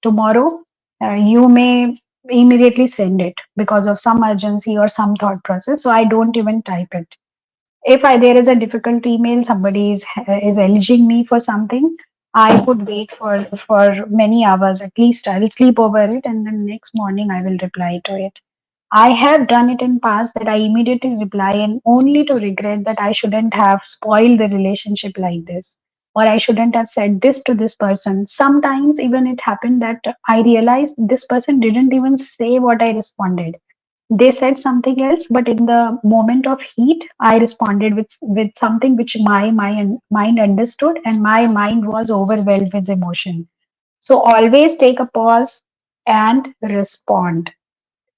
tomorrow, you may immediately send it because of some urgency or some thought process. So I don't even type it. If there is a difficult email, somebody is alleging me for something, I would wait for many hours at least. I will sleep over it, and then next morning I will reply to it. I have done it in past that I immediately reply and only to regret that I shouldn't have spoiled the relationship like this, or I shouldn't have said this to this person. Sometimes even it happened that I realized this person didn't even say what I responded. They said something else, but in the moment of heat, I responded with something which my mind understood, and my mind was overwhelmed with emotion. So always take a pause and respond.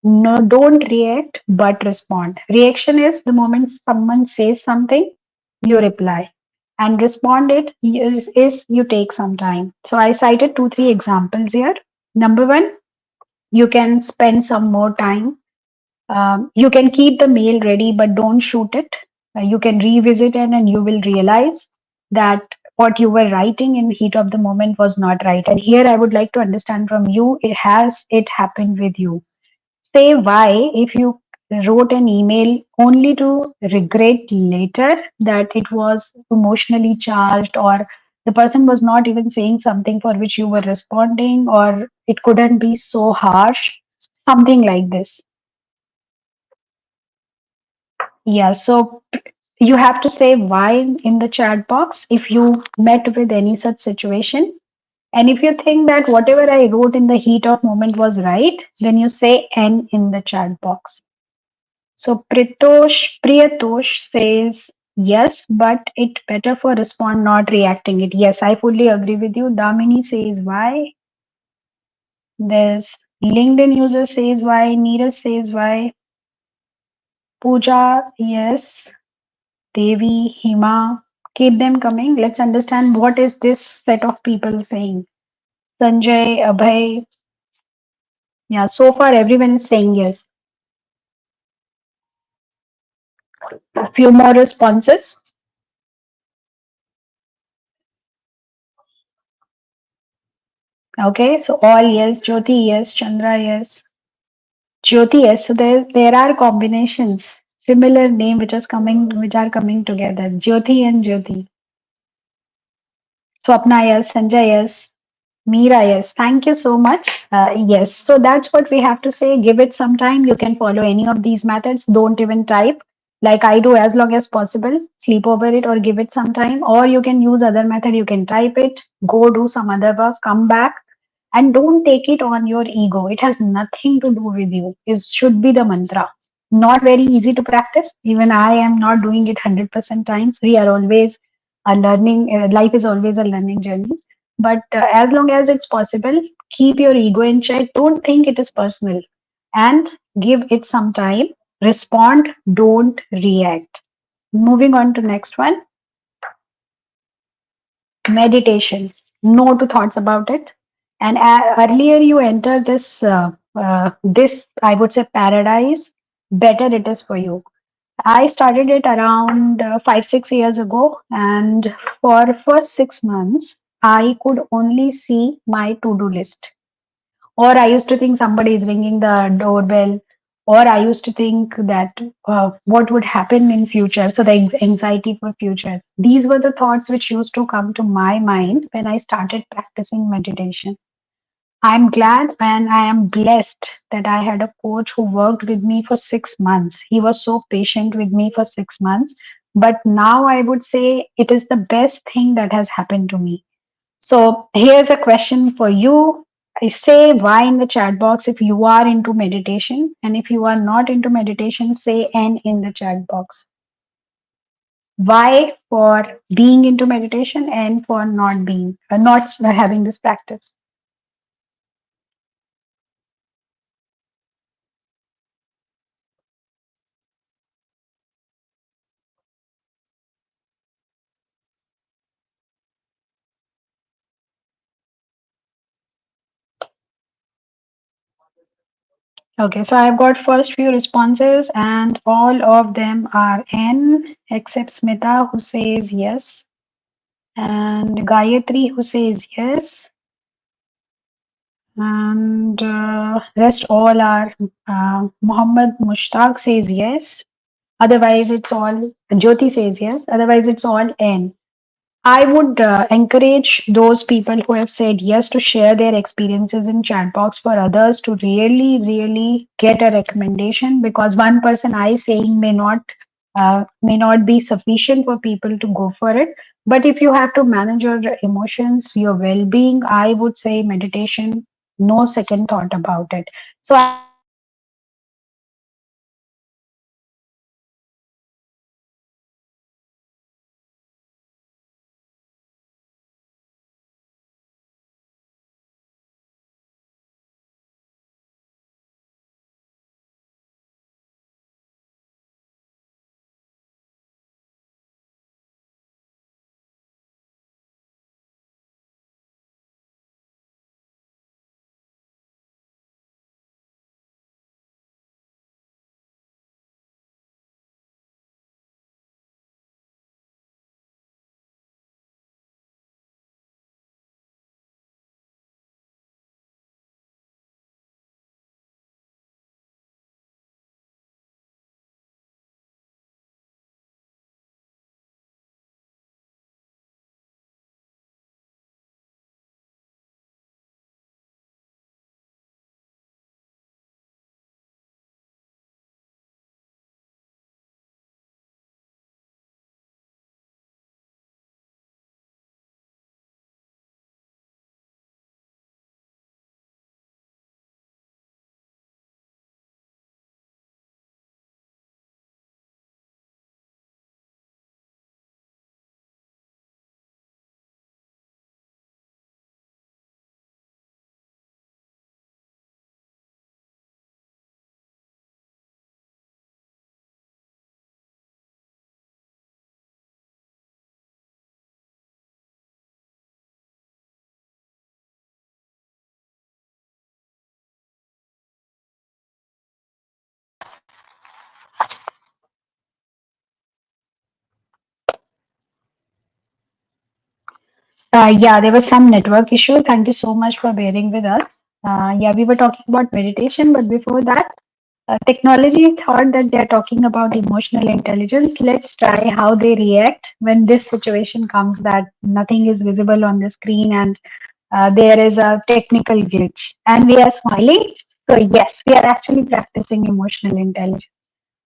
No, don't react, but respond. Reaction is the moment someone says something, you reply. And respond is you take some time. So I cited two, three examples here. Number one, You can spend some more time. You can keep the mail ready, but don't shoot it. You can revisit it and you will realize that what you were writing in heat of the moment was not right. And here I would like to understand from you, has it happened with you? Say why if you wrote an email only to regret later that it was emotionally charged, or the person was not even saying something for which you were responding, or it couldn't be so harsh, something like this. Yeah, so you have to say why in the chat box if you met with any such situation. And if you think that whatever I wrote in the heat of moment was right, then you say N in the chat box. So Priyatosh says yes, but it better for respond, not reacting it. Yes, I fully agree with you. Damini says why. There's LinkedIn user says why. Neeraj says why. Pooja, yes. Devi, Hima, keep them coming. Let's understand what is this set of people saying. Sanjay, Abhay. Yeah, so far everyone is saying yes. A few more responses. Okay, so all yes. Jyoti, yes. Chandra, yes. Jyoti, yes. So there are combinations, similar name which are coming together. Jyoti and Jyoti. Swapna, yes. Sanjay, yes. Meera, yes. Thank you so much. Yes. So that's what we have to say. Give it some time. You can follow any of these methods. Don't even type like I do as long as possible. Sleep over it or give it some time. Or you can use other method. You can type it, go do some other work, come back, and don't take it on your ego. It has nothing to do with you. It should be the mantra. Not very easy to practice. Even I am not doing it 100% times. We are always a learning. Life is always a learning journey, but as long as it's possible, keep your ego in check. Don't think it is personal and give it some time. Respond, don't react. Moving on to next one, meditation. No two thoughts about it. And earlier you enter this, I would say, paradise, better it is for you. I started it around 5, 6 years ago, and for first 6 months, I could only see my to-do list. Or I used to think somebody is ringing the doorbell, or I used to think that what would happen in future. So the anxiety for future. These were the thoughts which used to come to my mind when I started practicing meditation. I'm glad and I am blessed that I had a coach who worked with me for 6 months. He was so patient with me for 6 months. But now I would say it is the best thing that has happened to me. So here's a question for you. I say why in the chat box if you are into meditation, and if you are not into meditation, say N in the chat box. Why for being into meditation and for not having this practice. Okay, so I've got first few responses and all of them are N except Smita who says yes, and Gayatri who says yes, and rest all are Muhammad Mushtaq says yes. Otherwise, it's all Jyoti says yes. Otherwise, it's all N. I would encourage those people who have said yes to share their experiences in chat box for others to really, really get a recommendation, because one person I saying may not be sufficient for people to go for it. But if you have to manage your emotions, your well-being, I would say meditation, no second thought about it. So I would encourage everyone to try meditation. Yeah, there was some network issue. Thank you so much for bearing with us. Yeah, we were talking about meditation, but before that, technology thought that they're talking about emotional intelligence. Let's try how they react when this situation comes that nothing is visible on the screen and there is a technical glitch. And we are smiling. So, yes, we are actually practicing emotional intelligence.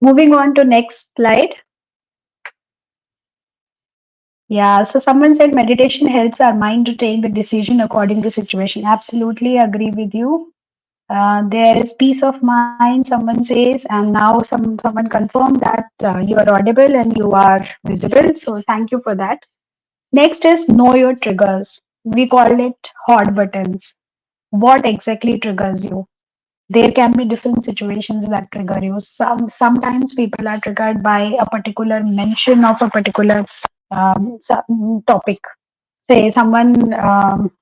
Moving on to next slide. Yeah, so someone said meditation helps our mind to take the decision according to situation. Absolutely agree with you. There is peace of mind, someone says, and now someone confirmed that you are audible and you are visible. So thank you for that. Next is know your triggers. We call it hot buttons. What exactly triggers you? There can be different situations that trigger you. Sometimes people are triggered by a particular mention of a particular topic. Say someone,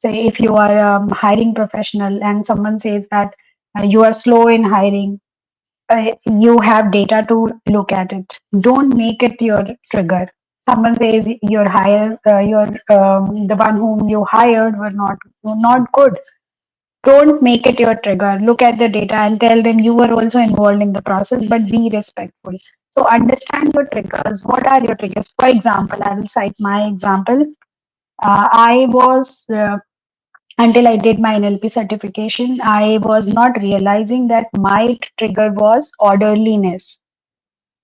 say if you are a hiring professional and someone says that you are slow in hiring, you have data to look at it. Don't make it your trigger. Someone says the one whom you hired were not good. Don't make it your trigger. Look at the data and tell them you were also involved in the process, but be respectful. So understand your triggers. What are your triggers? For example, I will cite my example. I was until I did my NLP certification, I was not realizing that my trigger was orderliness.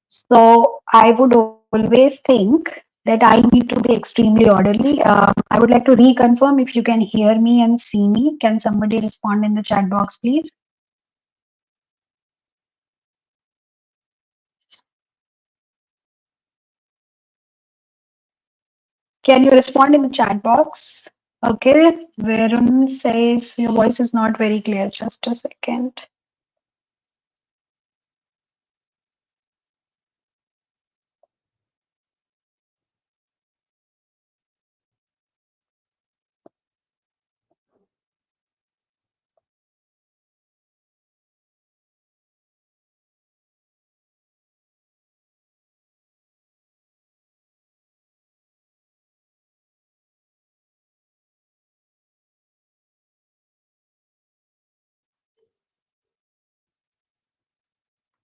So I would always think that I need to be extremely orderly. I would like to reconfirm if you can hear me and see me. Can somebody respond in the chat box, please? Can you respond in the chat box? Okay, Varun says your voice is not very clear. Just a second.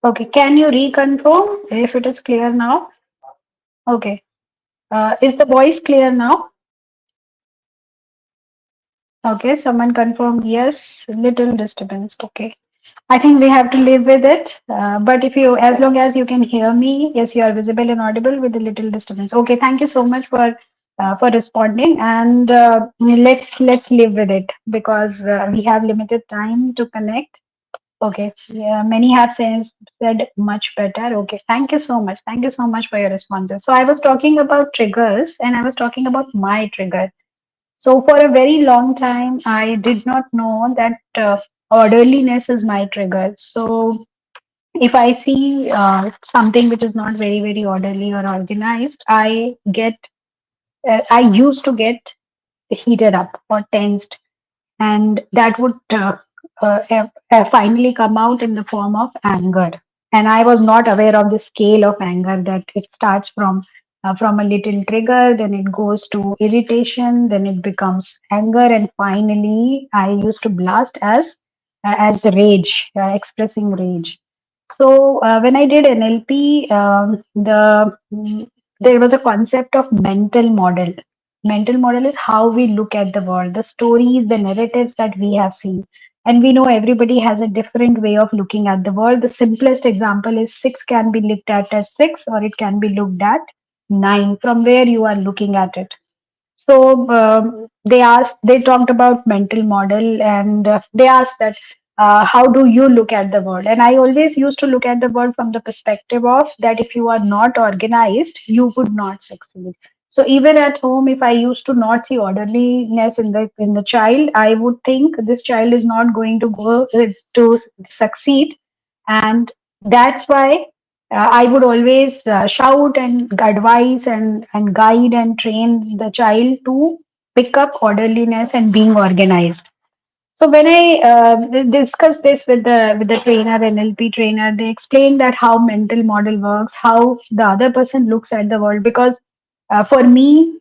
Okay, can you reconfirm if it is clear now? Okay. Is the voice clear now? Okay, someone confirmed yes, little disturbance. Okay. I think we have to live with it. But if you, as long as you can hear me, yes, you are visible and audible with a little disturbance. Okay, thank you so much for responding, and let's live with it because we have limited time to connect. Okay, yeah, many have said much better. Okay, thank you so much. Thank you so much for your responses. So I was talking about triggers, and I was talking about my trigger. So for a very long time, I did not know that orderliness is my trigger. So if I see something which is not very orderly or organized, I used to get heated up or tensed, and that would finally come out in the form of anger. And I was not aware of the scale of anger, that it starts from a little trigger, then it goes to irritation, then it becomes anger, and finally I used to blast as rage, expressing rage. So when I did NLP, there was a concept of mental model. Mental model is how we look at the world, the stories, the narratives that we have seen. And we know everybody has a different way of looking at the world. The simplest example is six can be looked at as six, or it can be looked at nine, from where you are looking at it. So they talked about mental model, and they asked that how do you look at the world? And I always used to look at the world from the perspective of that if you are not organized, you would not succeed. So even at home, if I used to not see orderliness in the child, I would think this child is not going to go to succeed, and that's why I would always shout and advise and guide and train the child to pick up orderliness and being organized. So when I discussed this with the trainer, NLP trainer, they explained that how mental model works, how the other person looks at the world. Because for me,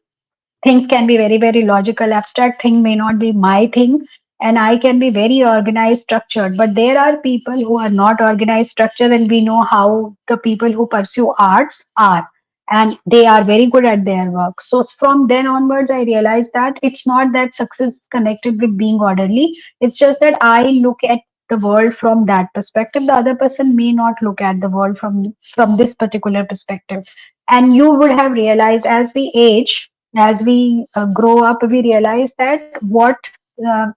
Things can be very, very logical. Abstract thing may not be my thing, and I can be very organized, structured. But there are people who are not organized, structured, and we know how the people who pursue arts are, and they are very good at their work. So from then onwards, I realized that it's not that success is connected with being orderly. It's just that I look at the world from that perspective. The other person may not look at the world from this particular perspective. And you would have realized, as we age, as we grow up, we realize that what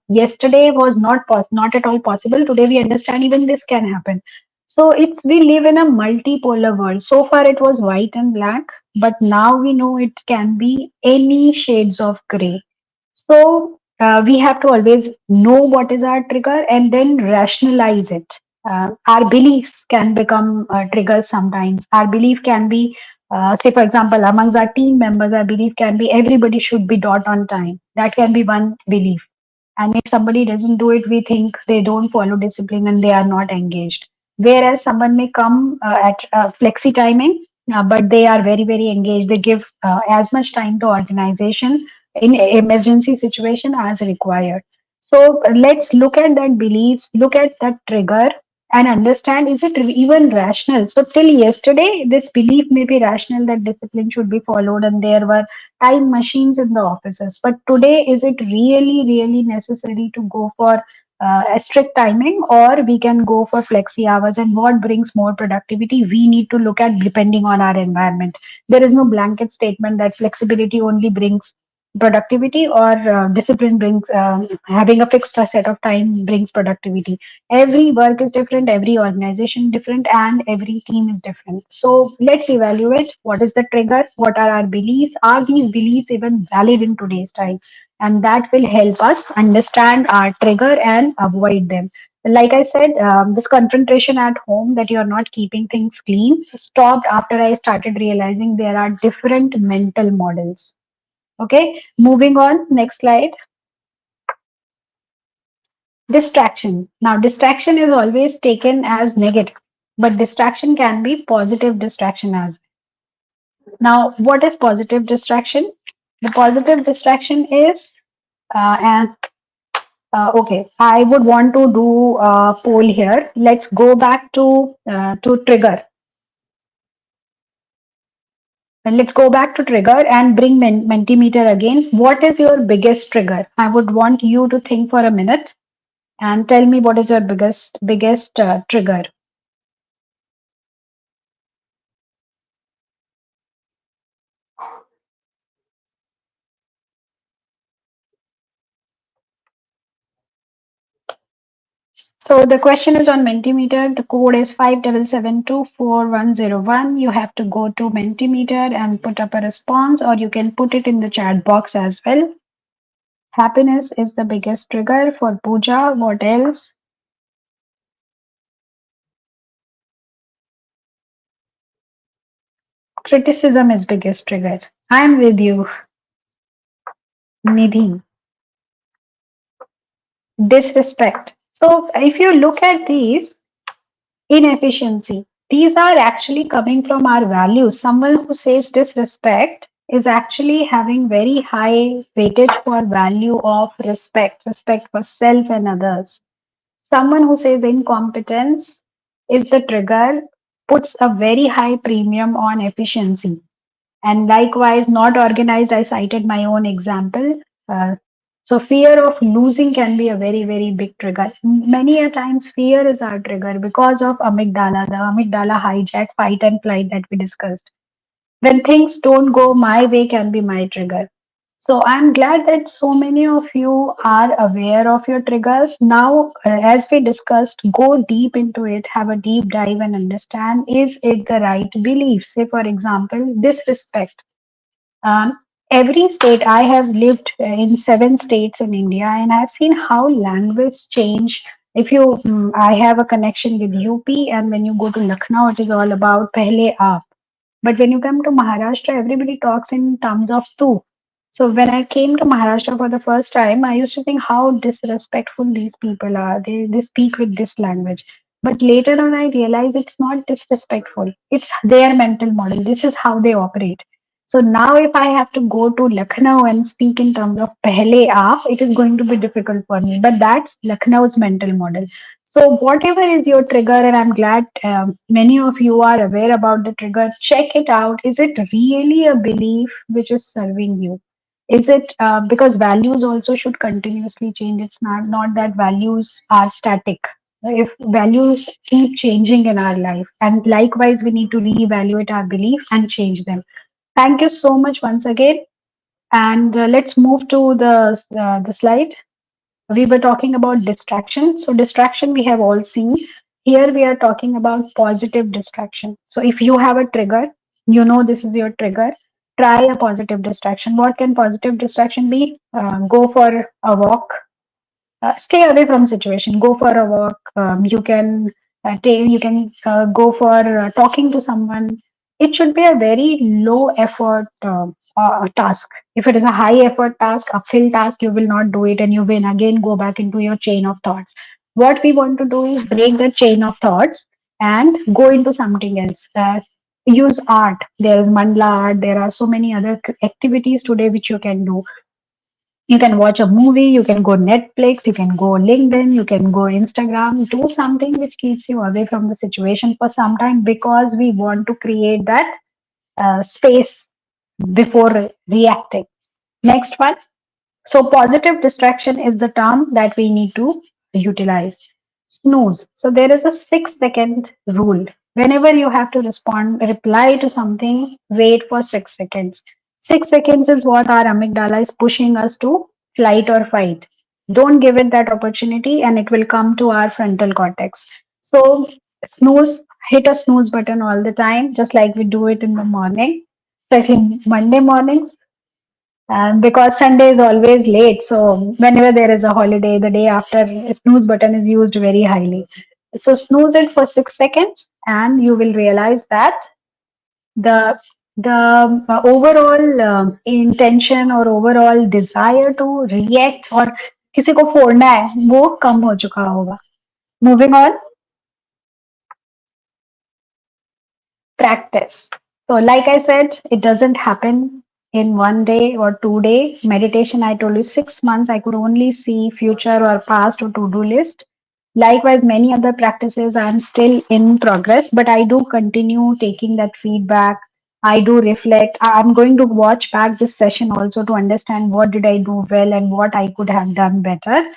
yesterday was not at all possible, today we understand even this can happen. So it's we live in a multipolar world. So far it was white and black, but now we know it can be any shades of gray. So we have to always know what is our trigger and then rationalize it. Our beliefs can become triggers sometimes. Our belief can be, say, for example, amongst our team members, our belief can be everybody should be dot on time. That can be one belief. And if somebody doesn't do it, we think they don't follow discipline and they are not engaged. Whereas someone may come at flexi timing, but they are very, very engaged. They give as much time to organization in emergency situation as required. So let's look at that beliefs, look at that trigger, and understand, is it even rational? So till yesterday, this belief may be rational that discipline should be followed and there were time machines in the offices. But today, is it really, really necessary to go for a strict timing, or we can go for flexi hours? And what brings more productivity? We need to look at depending on our environment. There is no blanket statement that flexibility only brings productivity, or discipline brings having a fixed set of time brings productivity. Every work is different, every organization different, and every team is different. So let's evaluate what is the trigger, what are our beliefs, are these beliefs even valid in today's time? And that will help us understand our trigger and avoid them. Like I said, this confrontation at home that you're not keeping things clean stopped after I started realizing there are different mental models. Okay, moving on, next slide. Distraction. Now, distraction is always taken as negative, but distraction can be positive distraction as. Now, what is positive distraction? The positive distraction is, and okay, I would want to do a poll here. Let's go back to trigger. And let's go back to trigger and bring Mentimeter again. What is your biggest trigger? I would want you to think for a minute and tell me what is your biggest trigger. So the question is on Mentimeter. The code is 57724101. You have to go to Mentimeter and put up a response, or you can put it in the chat box as well. Happiness is the biggest trigger for Pooja. What else? Criticism is biggest trigger. I'm with you, Nidhi. Disrespect. So if you look at these, inefficiency, these are actually coming from our values. Someone who says disrespect is actually having very high weightage for value of respect, respect for self and others. Someone who says incompetence is the trigger, puts a very high premium on efficiency. And likewise, not organized, I cited my own example. Uh, so fear of losing can be a very, very big trigger. Many a times, fear is our trigger because of amygdala, the amygdala hijack, fight and flight that we discussed. When things don't go my way, can be my trigger. So I'm glad that so many of you are aware of your triggers. Now, as we discussed, go deep into it, have a deep dive and understand, is it the right belief? Say, for example, disrespect. um, every state, I have lived in 7 states in India, and I've seen how language change. If you, I have a connection with UP, and when you go to Lucknow, it is all about pehle aap. But when you come to Maharashtra, everybody talks in terms of tu. So when I came to Maharashtra for the first time, I used to think how disrespectful these people are. They speak with this language. But later on, I realized it's not disrespectful. It's their mental model. This is how they operate. So now if I have to go to Lucknow and speak in terms of pehle aap, it is going to be difficult for me. But that's Lucknow's mental model. So whatever is your trigger, and I'm glad many of you are aware about the trigger, check it out. Is it really a belief which is serving you? Is it because values also should continuously change? It's not that values are static. If values keep changing in our life, and likewise, we need to reevaluate our belief and change them. Thank you so much once again. And let's move to the slide. We were talking about distraction. So distraction we have all seen. Here we are talking about positive distraction. So if you have a trigger, you know this is your trigger. Try a positive distraction. What can positive distraction be? Go for a walk, stay away from situation, go for a walk. You can you can go for talking to someone. It should be a very low effort task. If it is a high effort task, uphill task, you will not do it, and you will again go back into your chain of thoughts. What we want to do is break the chain of thoughts and go into something else. Use art. There is mandala art. There are so many other activities today which you can do. You can watch a movie, you can go Netflix, you can go LinkedIn, you can go Instagram. Do something which keeps you away from the situation for some time, because we want to create that space before reacting. Next one. So, positive distraction is the term that we need to utilize. Snooze. So, there is a 6 second rule. Whenever you have to reply to something, wait for 6 seconds. 6 seconds is what our amygdala is pushing us to flight or fight. Don't give it that opportunity, and it will come to our frontal cortex. So, snooze, hit a snooze button all the time, just like we do it in the morning. Especially Monday mornings, and because Sunday is always late, so whenever there is a holiday, the day after, snooze button is used very highly. So snooze it for 6 seconds, and you will realize that the the overall intention or overall desire to react or किसी को फोड़ना है वो कम हो चुका होगा. Moving on. Practice. So, like I said, it doesn't happen in 1 day or 2 day. Meditation, I told you 6 months, I could only see future or past or to do list. Likewise, many other practices I'm still in progress, but I do continue taking that feedback. I do reflect. I'm going to watch back this session also to understand what did I do well and what I could have done better.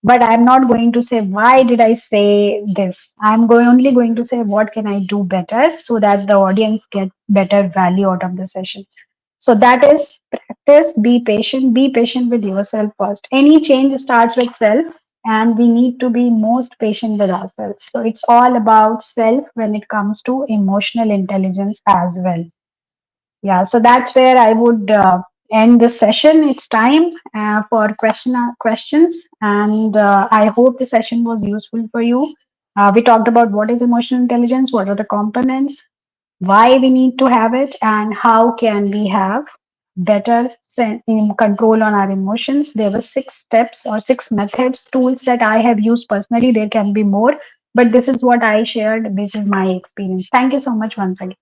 But I'm not going to say why did I say this. Only going to say what can I do better so that the audience get better value out of the session. So that is practice. Be patient. Be patient with yourself first. Any change starts with self, and we need to be most patient with ourselves. So it's all about self when it comes to emotional intelligence as well. Yeah, so that's where I would end this session. It's time for questions, and I hope the session was useful for you. We talked about what is emotional intelligence, what are the components, why we need to have it, and how can we have better control on our emotions. There were 6 steps or 6 methods, tools that I have used personally. There can be more, but this is what I shared. This is my experience. Thank you so much once again.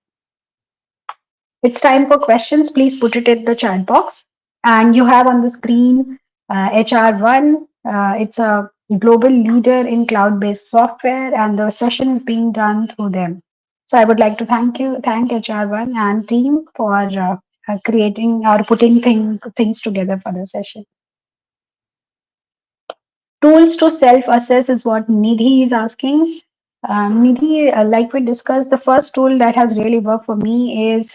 It's time for questions. Please put it in the chat box. And you have on the screen HR1. It's a global leader in cloud based software, and the session is being done through them. So I would like to thank HR1 and team for creating or putting things together for the session. Tools to self-assess is what Nidhi is asking. Nidhi, like we discussed, the first tool that has really worked for me is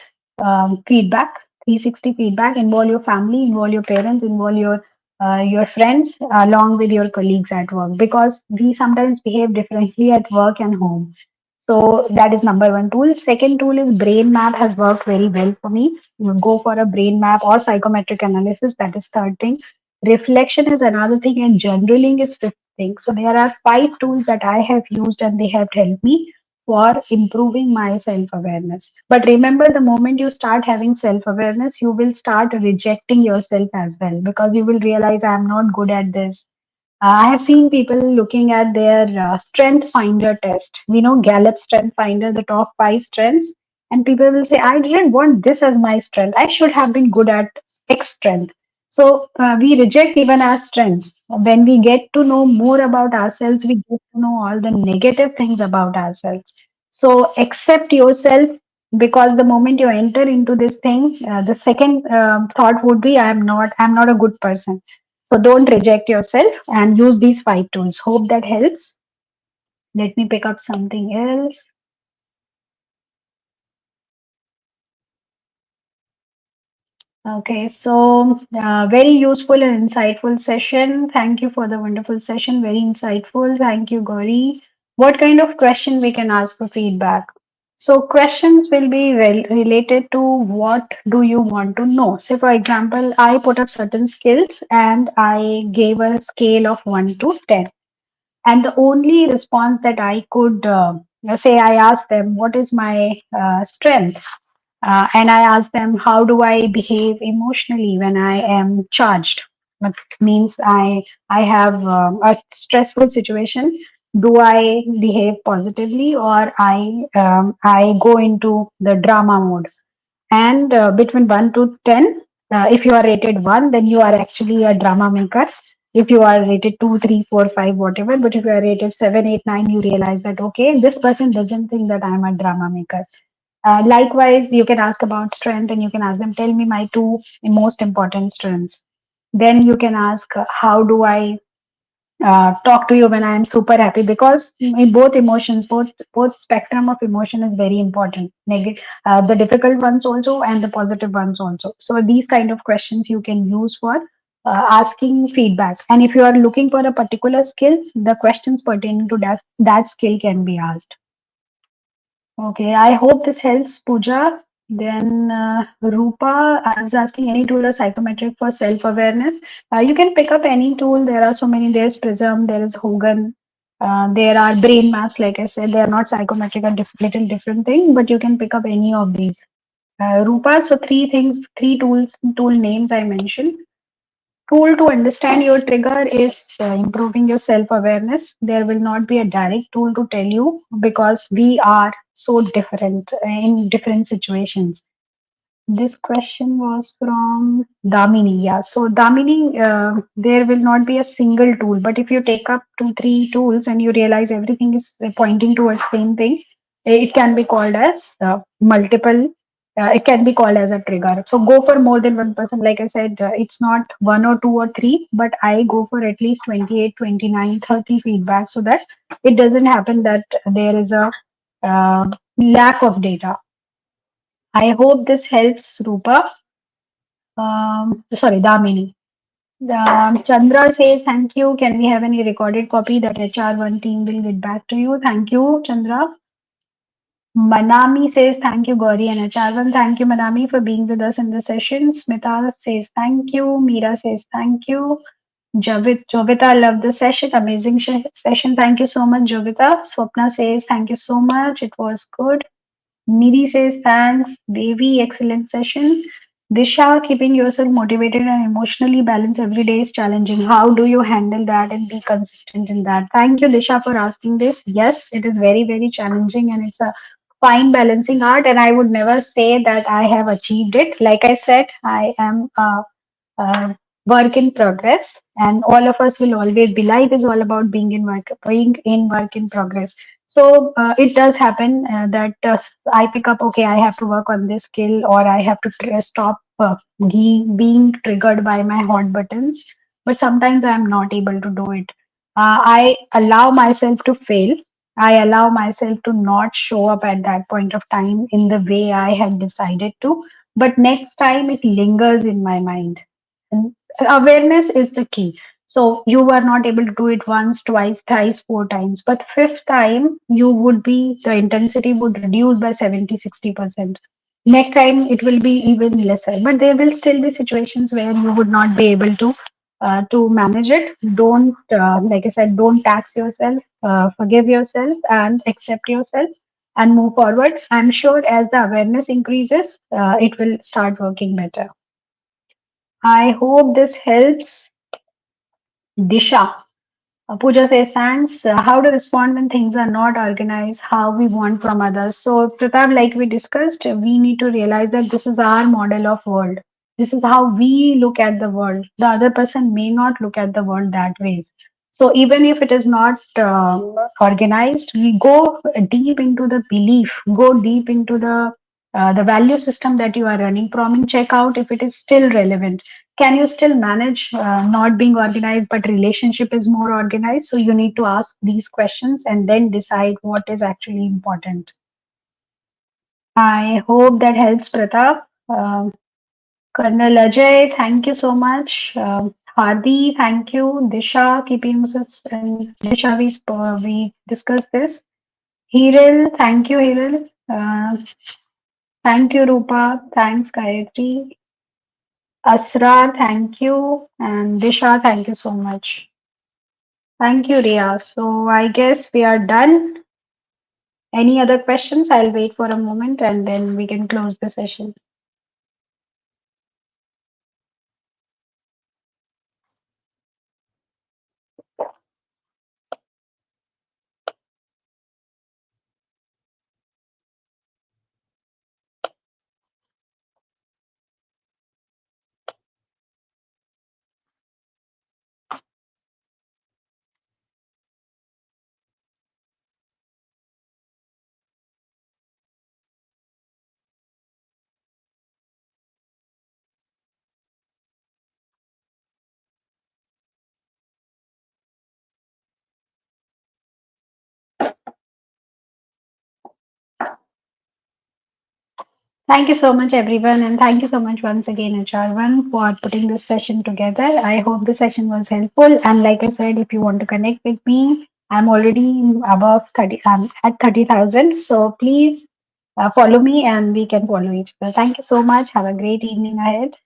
feedback, 360 feedback. Involve your family, involve your parents, involve your friends, along with your colleagues at work, because we sometimes behave differently at work and home. So that is number one tool. Second tool is brain map has worked very well for me. You go for a brain map or psychometric analysis. That is third thing. Reflection is another thing, and journaling is fifth thing. So there are 5 tools that I have used, and they have helped me for improving my self-awareness. But remember, the moment you start having self-awareness, you will start rejecting yourself as well, because you will realize I'm not good at this. I have seen people looking at their strength finder test. We know Gallup strength finder, the top 5 strengths, And people will say, I didn't want this as my strength. I should have been good at X strength. So we reject even our strengths. When we get to know more about ourselves, we get to know all the negative things about ourselves. So accept yourself, because the moment you enter into this thing, the second thought would be, I'm not a good person. So don't reject yourself and use these 5 tools. Hope that helps. Let me pick up something else. Okay, so very useful and insightful session. Thank you for the wonderful session. Very insightful. Thank you, Gauri. What kind of question we can ask for feedback? So questions will be related to what do you want to know. Say, for example, I put up certain skills and I gave a scale of 1 to 10. And the only response that I could say, I asked them, what is my strength? And I asked them, how do I behave emotionally when I am charged? That means I have a stressful situation. Do I behave positively, or I go into the drama mode? And between 1 to 10, if you are rated 1, then you are actually a drama maker. If you are rated 2, 3, 4, 5, whatever, but if you are rated 7, 8, 9, you realize that, okay, this person doesn't think that I'm a drama maker. Likewise, you can ask about strength and you can ask them, tell me my two most important strengths. Then you can ask, how do I talk to you when I am super happy? Because in both emotions, both spectrum of emotion is very important. The difficult ones also and the positive ones also. So these kind of questions you can use for asking feedback. And if you are looking for a particular skill, the questions pertaining to that skill can be asked. Okay, I hope this helps, Pooja. Then Rupa, I was asking any tool or psychometric for self-awareness. You can pick up any tool. There are so many. There's Prism, there is Hogan, there are brain maps. Like I said, they are not psychometric, a little different thing, but you can pick up any of these. Rupa, so three things, three tools, tool names I mentioned. Tool to understand your trigger is improving your self awareness. There will not be a direct tool to tell you, because we are so different in different situations. This question was from Damini. Yeah, so Damini, there will not be a single tool, but if you take up 2, 3 tools and you realize everything is pointing towards same thing, it can be called as multiple. It can be called as a trigger. So go for more than 1%. Like I said, it's not 1 or 2 or 3, but I go for at least 28, 29, 30 feedback, so that it doesn't happen that there is a lack of data. I hope this helps, Rupa. Sorry, Damini. Chandra says, thank you. Can we have any recorded copy that HR1 team will get back to you? Thank you, Chandra. Manami says, thank you, Gauri and HR1. Thank you, Manami, for being with us in the session. Smita says, thank you. Meera says, thank you. Jovita, love the session. Amazing session. Thank you so much, Jovita. Swapna says, thank you so much. It was good. Nidhi says, thanks. Devi, excellent session. Disha, keeping yourself motivated and emotionally balanced every day is challenging. How do you handle that and be consistent in that? Thank you, Disha, for asking this. Yes, it is very, very challenging and it's a fine balancing art. And I would never say that I have achieved it. Like I said, I am a work in progress, and all of us will always be. Life is all about being in work in progress. So it does happen that I pick up, okay, I have to work on this skill, or I have to stop being triggered by my hot buttons. But sometimes I'm not able to do it. I allow myself to fail. I allow myself to not show up at that point of time in the way I had decided to. But next time it lingers in my mind. And awareness is the key. So you were not able to do it once, twice, thrice, 4 times, but fifth time you would be, the intensity would reduce by 70, 60%. Next time it will be even lesser, but there will still be situations where you would not be able to manage it. Don't, like I said, don't tax yourself, forgive yourself and accept yourself and move forward. I'm sure as the awareness increases, it will start working better. I hope this helps, Disha. Pooja says, thanks. How to respond when things are not organized, how we want from others. So, Pratap, like we discussed, we need to realize that this is our model of world. This is how we look at the world. The other person may not look at the world that way. So, even if it is not organized, we go deep into the belief, go deep into the value system that you are running from, and check out if it is still relevant. Can you still manage not being organized but relationship is more organized? So you need to ask these questions and then decide what is actually important. I hope that helps, Pratap. Colonel Ajay, thank you so much. Hardi, thank you. Disha, keeping us and Disha, we discussed this. Hiril, thank you, Hiril. Thank you, Rupa. Thanks, Gayatri. Asra, thank you. And Disha, thank you so much. Thank you, Ria. So I guess we are done. Any other questions? I'll wait for a moment and then we can close the session. Thank you so much, everyone. And thank you so much once again, HR1, for putting this session together. I hope the session was helpful. And like I said, if you want to connect with me, I'm already above 30, I'm at 30,000. So please follow me and we can follow each other. Thank you so much. Have a great evening ahead.